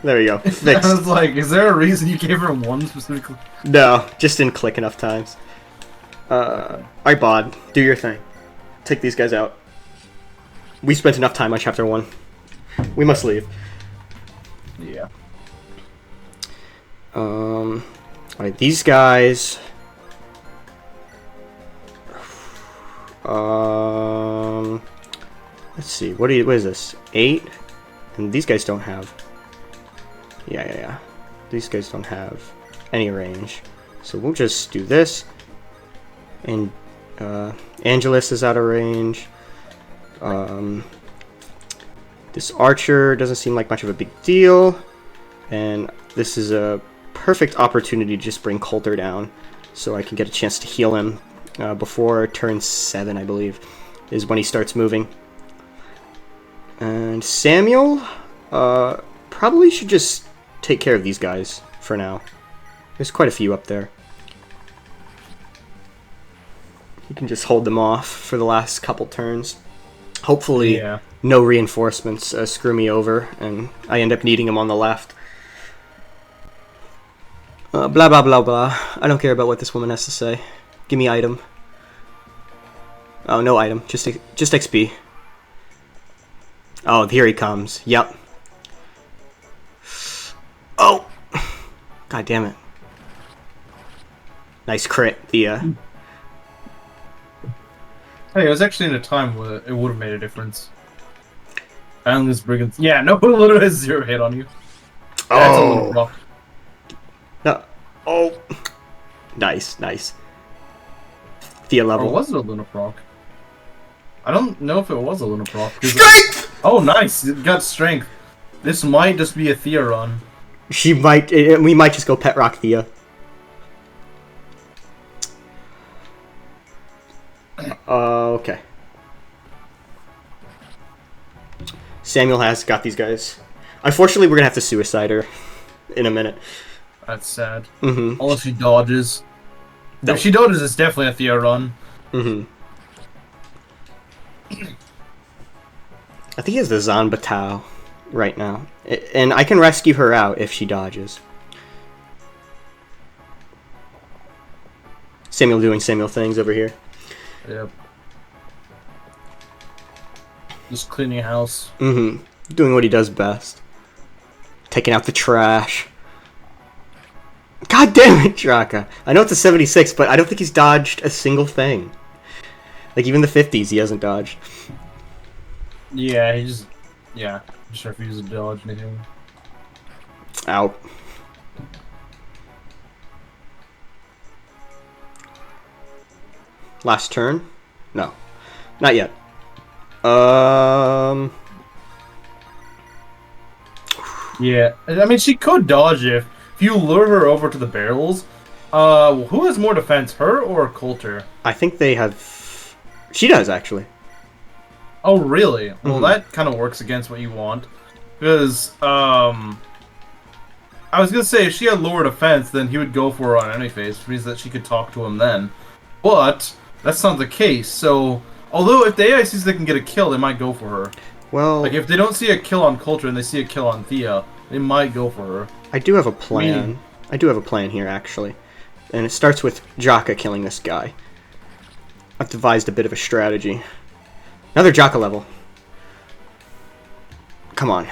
There we go. Fixed. I was like, is there a reason you gave her 1 specifically? No, just didn't click enough times. Alright, Bod, do your thing. Take these guys out. We spent enough time on chapter 1. We must leave. Yeah. Alright, these guys. Let's see. What is this? 8? And these guys don't have. Yeah. These guys don't have any range. So we'll just do this. And Angelus is out of range. This archer doesn't seem like much of a big deal. And this is a perfect opportunity to just bring Coulter down so I can get a chance to heal him before turn 7, I believe, is when he starts moving. And Samuel probably should just take care of these guys for now. There's quite a few up there. You can just hold them off for the last couple turns. Hopefully no reinforcements screw me over and I end up needing them on the left. Blah blah blah blah. I don't care about what this woman has to say. Give me item. Oh, no item. Just XP. Oh, here he comes. Yep. Oh! God damn it. Nice crit, Thea. Hey, it was actually in a time where it would have made a difference. And this brigand. Yeah, no, literally has 0 hit on you. That's a little rough. No. Oh. Nice. Thea level. Or was it a Lunaproc? I don't know if it was a Lunaproc. Strength! Oh, nice. It got strength. This might just be a Thea run. She might. We might just go Pet Rock Thea. Okay. Samuel has got these guys. Unfortunately, we're gonna have to suicide her in a minute. That's sad. Mm-hmm. Unless she dodges. No. If she dodges, it's definitely a Thea run. Mm-hmm. I think he has the Zanbatao right now. And I can rescue her out if she dodges. Samuel doing Samuel things over here. Yep. Just cleaning house. Mm-hmm. Doing what he does best. Taking out the trash. God damn it, Draka. I know it's a 76, but I don't think he's dodged a single thing. Like, even the 50s he hasn't dodged. Yeah, he just... Yeah, just refuses to dodge anything. Out. Last turn? No. Not yet. Yeah, I mean, she could dodge if you lure her over to the barrels, Who has more defense, her or Coulter? I think they have... She does, actually. Oh, really? Well, Mhm. that kind of works against what you want. Because, I was gonna say, if she had lower defense, then he would go for her on any phase, which means that she could talk to him then. But, that's not the case, so... Although, if the AI sees they can get a kill, they might go for her. Well, Like, if they don't see a kill on Coulter and they see a kill on Thea, they might go for her. I do have a plan. I do have a plan here, actually. And it starts with Jaka killing this guy. I've devised a bit of a strategy. Another Jaka level. Come on.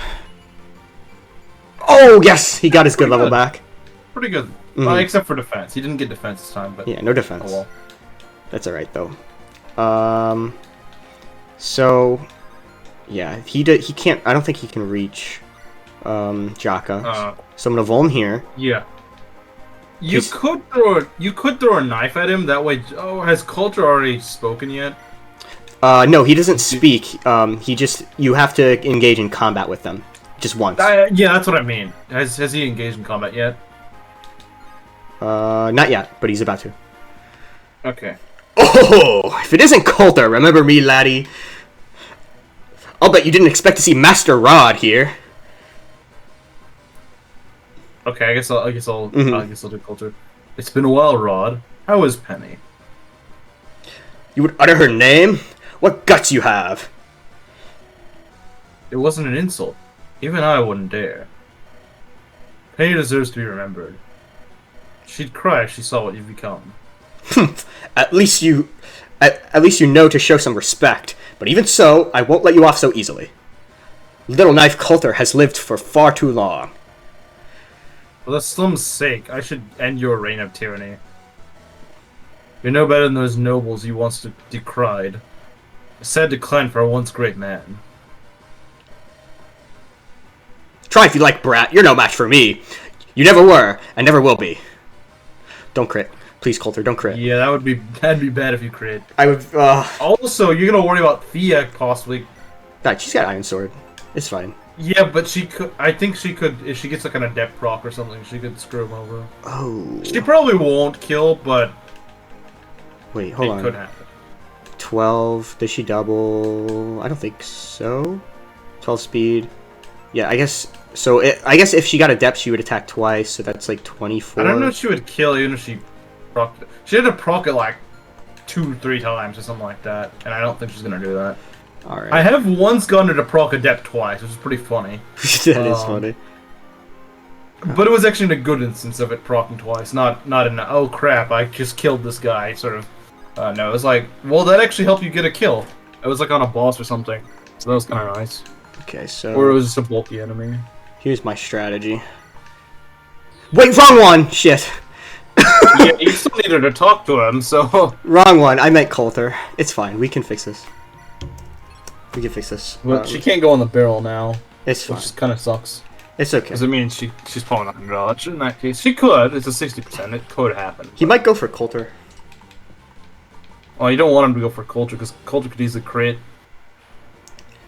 Oh, yes! He got his good Pretty level good. back. Pretty good. Mhm. Except for defense. He didn't get defense this time, but... Yeah, no defense. Oh, well. That's alright, though. So... Yeah, he can't... I don't think he can reach, Jaka. So I'm gonna Volm here. Yeah. You He's- could throw a knife at him, that way... Oh, has Coulter already spoken yet? No, he doesn't speak. He just... You have to engage in combat with them. Just once. Yeah, that's what I mean. Has he engaged in combat yet? Not yet, but he's about to. Okay. Oh, if it isn't Coulter, remember me, laddie. I'll bet you didn't expect to see Master Rod here. Okay, I guess I'll Mhm. do Coulter. It's been a while, Rod. How is Penny? You would utter her name? What guts you have! It wasn't an insult. Even I wouldn't dare. Penny deserves to be remembered. She'd cry if she saw what you've become. At least you know to show some respect. But even so, I won't let you off so easily. Little Knife Coulter has lived for far too long. For the slum's sake, I should end your reign of tyranny. You're no better than those nobles you once decried. A sad decline for a once great man. Try if you like, brat. You're no match for me. You never were, and never will be. Don't crit. Please, Coulter, don't crit. Yeah, that'd be bad if you crit. I would, Also, you're gonna worry about Thea possibly. God, she's got Iron Sword. It's fine. Yeah, but she could. I think she could. If she gets like an adept proc or something, she could screw him over. Oh. She probably won't kill, but Wait, hold it on. could happen. 12. Does she double? I don't think so. 12 speed. Yeah, I guess. So, I guess if she got adept, she would attack twice, so that's like 24. I don't know if she would kill even if she procced it. She had to proc it like 2-3 times or something like that, and I don't think she's gonna do that. Alright. I have once gotten her to proc adept twice, which is pretty funny. That is funny. But it was actually in a good instance of it procking twice, not in a, oh crap, I just killed this guy sort of. No, it was like, well, that actually helped you get a kill. It was like on a boss or something, so that was kind of nice. Okay, so. Or it was just a bulky enemy. Here's my strategy. Wait, wrong one! Shit. Yeah, you still needed to talk to him, so... Wrong one. I meant Coulter. It's fine. We can fix this. We can fix this. But she can't go on the barrel now, It's fine. which kind of sucks. It's okay. Because it means she's probably not going to dodge in that case. She could. It's a 60%. It could happen. He might go for Coulter. Well, you don't want him to go for Coulter, because Coulter could easily crit.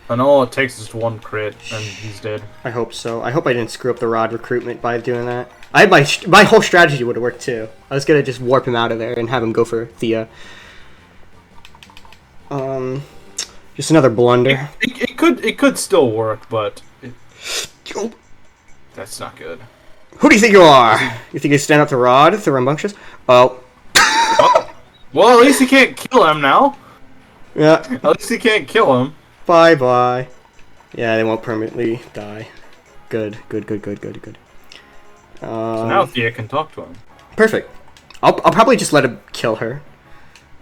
And all it takes is one crit, and he's dead. I hope so. I hope I didn't screw up the Rod recruitment by doing that. I had my whole strategy would have worked too. I was gonna just warp him out of there and have him go for Thea. Just another blunder. It could still work, but that's not good. Who do you think you are? You think you stand up to Rod, the rambunctious? Oh. Well, at least he can't kill him now. Yeah. At least he can't kill him. Bye bye. Yeah, they won't permanently die. Good. So now Thea can talk to him. Perfect. I'll probably just let him kill her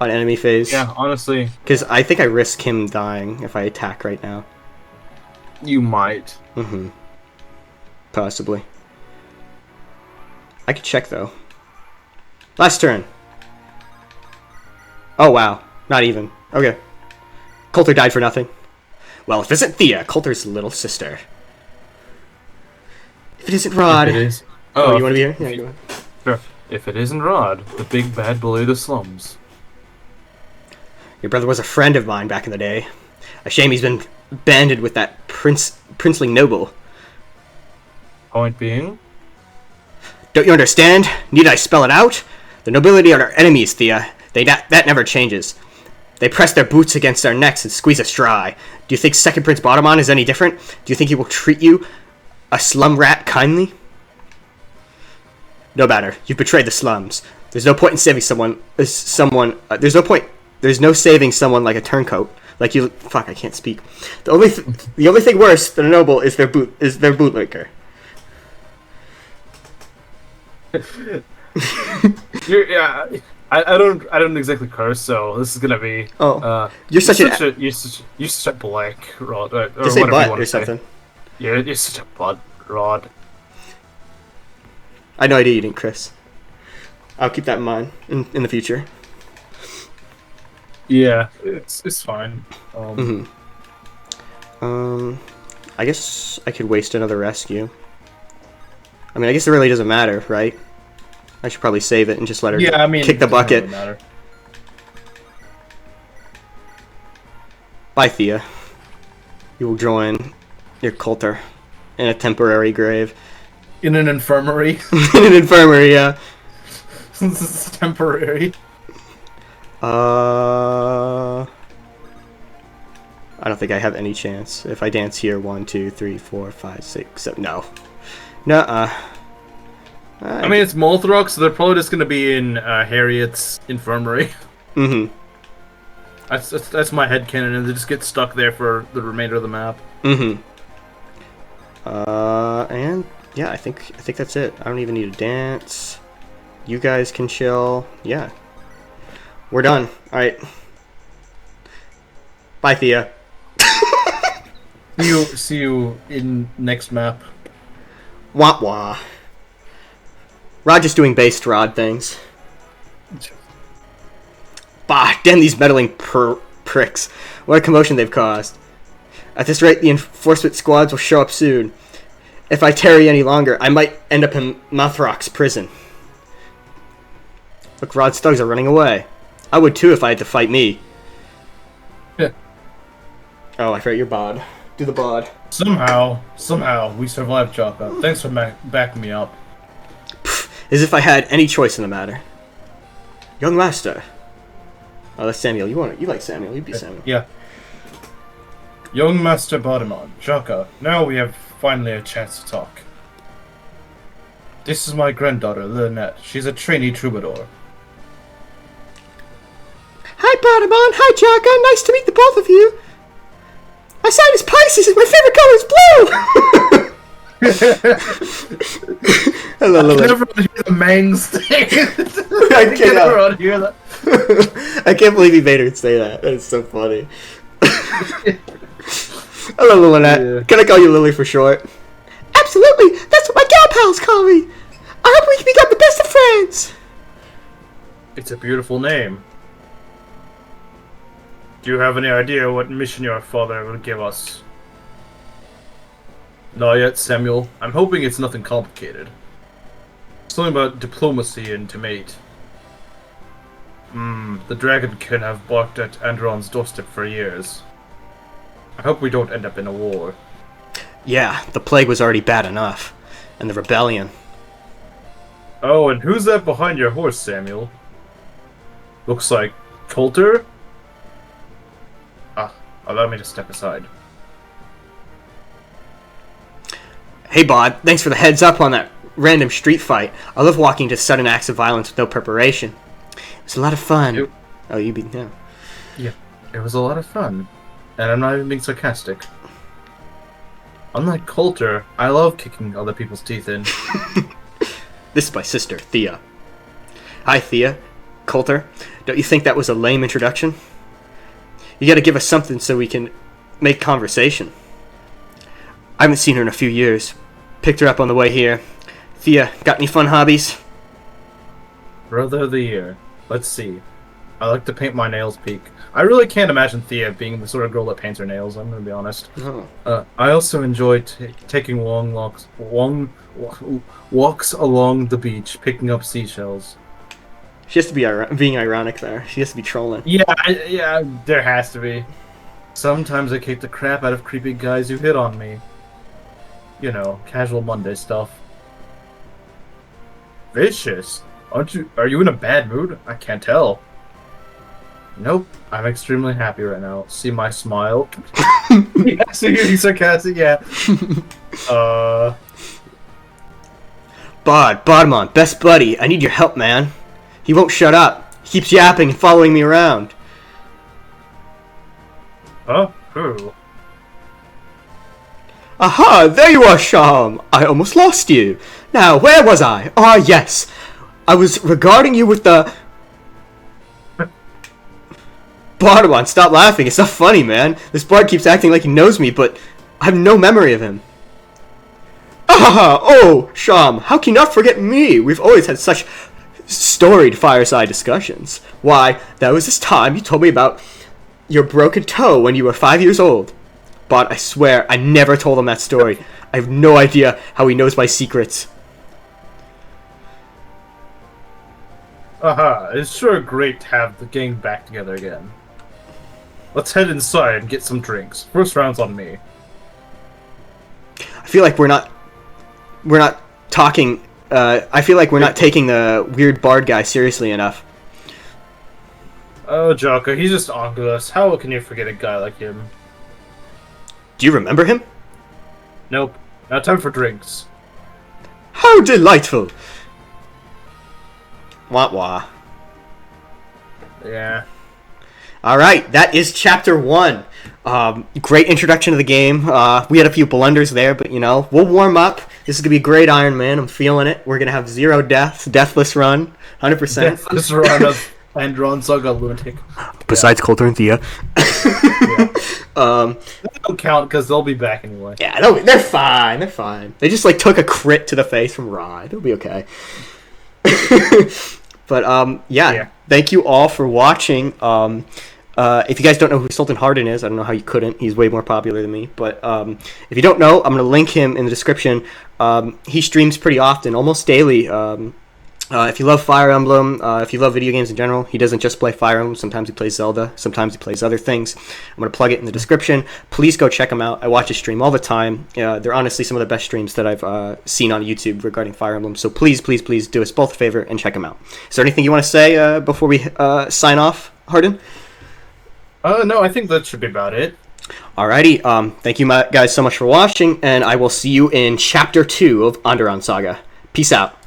on enemy phase. Yeah, honestly, Because I think I risk him dying if I attack right now. you might. Mm-hmm. Possibly. I could check, though. Last turn. Oh, wow. Not even. Okay. Coulter died for nothing. Well, if it isn't Thea, Coulter's little sister. If it isn't Rod... If it is. Oh, you want to be here? Yeah, go ahead. Sure. If it isn't Rod, the big bad bully of the slums. Your brother was a friend of mine back in the day. A shame he's been banded with that princely noble. Point being? Don't you understand? Need I spell it out? The nobility are our enemies, Thea. That never changes. They press their boots against our necks and squeeze us dry. Do you think Second Prince Bottomon is any different? Do you think he will treat you, a slum rat, kindly? No matter. You've betrayed the slums. There's no point in saving someone. There's no point. There's no saving someone like a turncoat. Like you. Fuck, I can't speak. The only thing worse than a noble is their bootlicker. Yeah, I don't exactly curse, so this is gonna be. You're such a blank rod. Or just say whatever butt you want or to say. something. You're such a butt rod. I had no idea you didn't, Chris. I'll keep that in mind in the future. Yeah, it's fine. I guess I could waste another rescue. I mean, I guess it really doesn't matter, right? I should probably save it and just let her kick the bucket. Really matter. Bye, Thea. You will join your coulter in a temporary grave. In an infirmary. In an infirmary, yeah. Since it's temporary. I don't think I have any chance. If I dance here, 1, 2, 3, 4, 5, 6, 7. No. Nuh-uh. I mean, it's Molthrock, so they're probably just gonna be in Harriet's infirmary. Mm-hmm. That's my headcanon, and they just get stuck there for the remainder of the map. Mm-hmm. And yeah, I think that's it. I don't even need to dance. You guys can chill. Yeah. We're done. Alright. Bye, Thea. See you in next map. Wah wah. Rod just doing based Rod things. Bah, damn these meddling pricks. What a commotion they've caused. At this rate, the enforcement squads will show up soon. If I tarry any longer, I might end up in Mothrock's prison. Look, Rod's thugs are running away. I would too if I had to fight me. Yeah. Oh, I forgot your bod. Do the bod. Somehow, we survived, Jocko. Thanks for backing me up. As if I had any choice in the matter. Young master. Oh, that's Samuel. You like Samuel. You'd be Samuel. Yeah. Young Master Bottomon, Jocko. Now we have finally a chance to talk. This is my granddaughter, Lynette. She's a trainee troubadour. Hi, Bottomon. Hi, Jocko. Nice to meet the both of you. My sign is Pisces and my favorite color is blue. Hello, Lily. I never want to hear the Mangs thing. I never want to hear that. I can't believe he made her say that. That is so funny. Hello, Lynette. Yeah. Can I call you Lily for short? Absolutely. That's what my gal pals call me. I hope we can become the best of friends. It's a beautiful name. Do you have any idea what mission your father will give us? Not yet, Samuel. I'm hoping it's nothing complicated. Something about diplomacy and to mate. The Dragonkin have barked at Andaron's doorstep for years. I hope we don't end up in a war. Yeah, the plague was already bad enough. And the rebellion. Oh, and who's that behind your horse, Samuel? Looks like Coulter? Allow me to step aside. Hey, Bod. Thanks for the heads up on that random street fight. I love walking to sudden acts of violence with no preparation. It was a lot of fun. Yeah, it was a lot of fun. And I'm not even being sarcastic. Unlike Coulter, I love kicking other people's teeth in. This is my sister, Thea. Hi, Thea. Coulter, don't you think that was a lame introduction? You gotta give us something so we can make conversation. I haven't seen her in a few years. Picked her up on the way here. Thea, got any fun hobbies? Brother of the Year. Let's see. I like to paint my nails peak. I really can't imagine Thea being the sort of girl that paints her nails, I'm gonna be honest. Oh. I also enjoy taking long walks along the beach, picking up seashells. She has to be being ironic there. She has to be trolling. Yeah, there has to be. Sometimes I kick the crap out of creepy guys who hit on me. You know, casual Monday stuff. Vicious? Are you in a bad mood? I can't tell. Nope. I'm extremely happy right now. See my smile? Yeah, so you're sarcastic, yeah. Bodemon, best buddy, I need your help, man. He won't shut up. He keeps yapping and following me around. Huh? Who? Aha, there you are, Sham. I almost lost you. Now, where was I? Ah, yes. I was regarding you with the... Bodemon, stop laughing. It's not funny, man. This bard keeps acting like he knows me, but I have no memory of him. Ah, oh, Sham, how can you not forget me? We've always had such storied fireside discussions. Why, that was this time you told me about your broken toe when you were 5 years old. But I swear, I never told him that story. I have no idea how he knows my secrets. Aha, it's sure great to have the gang back together again. Let's head inside and get some drinks. First round's on me. I feel like we're not talking, I feel like we're not taking the weird bard guy seriously enough. Oh, Jocko, he's just on to us. How can you forget a guy like him? Do you remember him? Nope. Now time for drinks. How delightful! Wah wah. Yeah. Alright, that is chapter 1. Great introduction to the game. We had a few blunders there, but you know, we'll warm up. This is going to be a great Iron Man. I'm feeling it. We're going to have 0 deaths, deathless run, 100%. Deathless run of Andaron Saga Lunatic. Besides Coulter and Thea. That don't count because they'll be back anyway. Yeah, they're fine. They're fine. They just like took a crit to the face from Rye. They'll be okay. But yeah. Thank you all for watching. If you guys don't know who Sultan Hardin is, I don't know how you couldn't. He's way more popular than me. But if you don't know, I'm going to link him in the description. He streams pretty often, almost daily. If you love Fire Emblem, if you love video games in general, he doesn't just play Fire Emblem. Sometimes he plays Zelda. Sometimes he plays other things. I'm going to plug it in the description. Please go check him out. I watch his stream all the time. They're honestly some of the best streams that I've seen on YouTube regarding Fire Emblem. So please, please, please do us both a favor and check him out. Is there anything you want to say before we sign off, Hardin? No, I think that should be about it. Alrighty, thank you guys so much for watching, and I will see you in Chapter 2 of Andaron Saga. Peace out.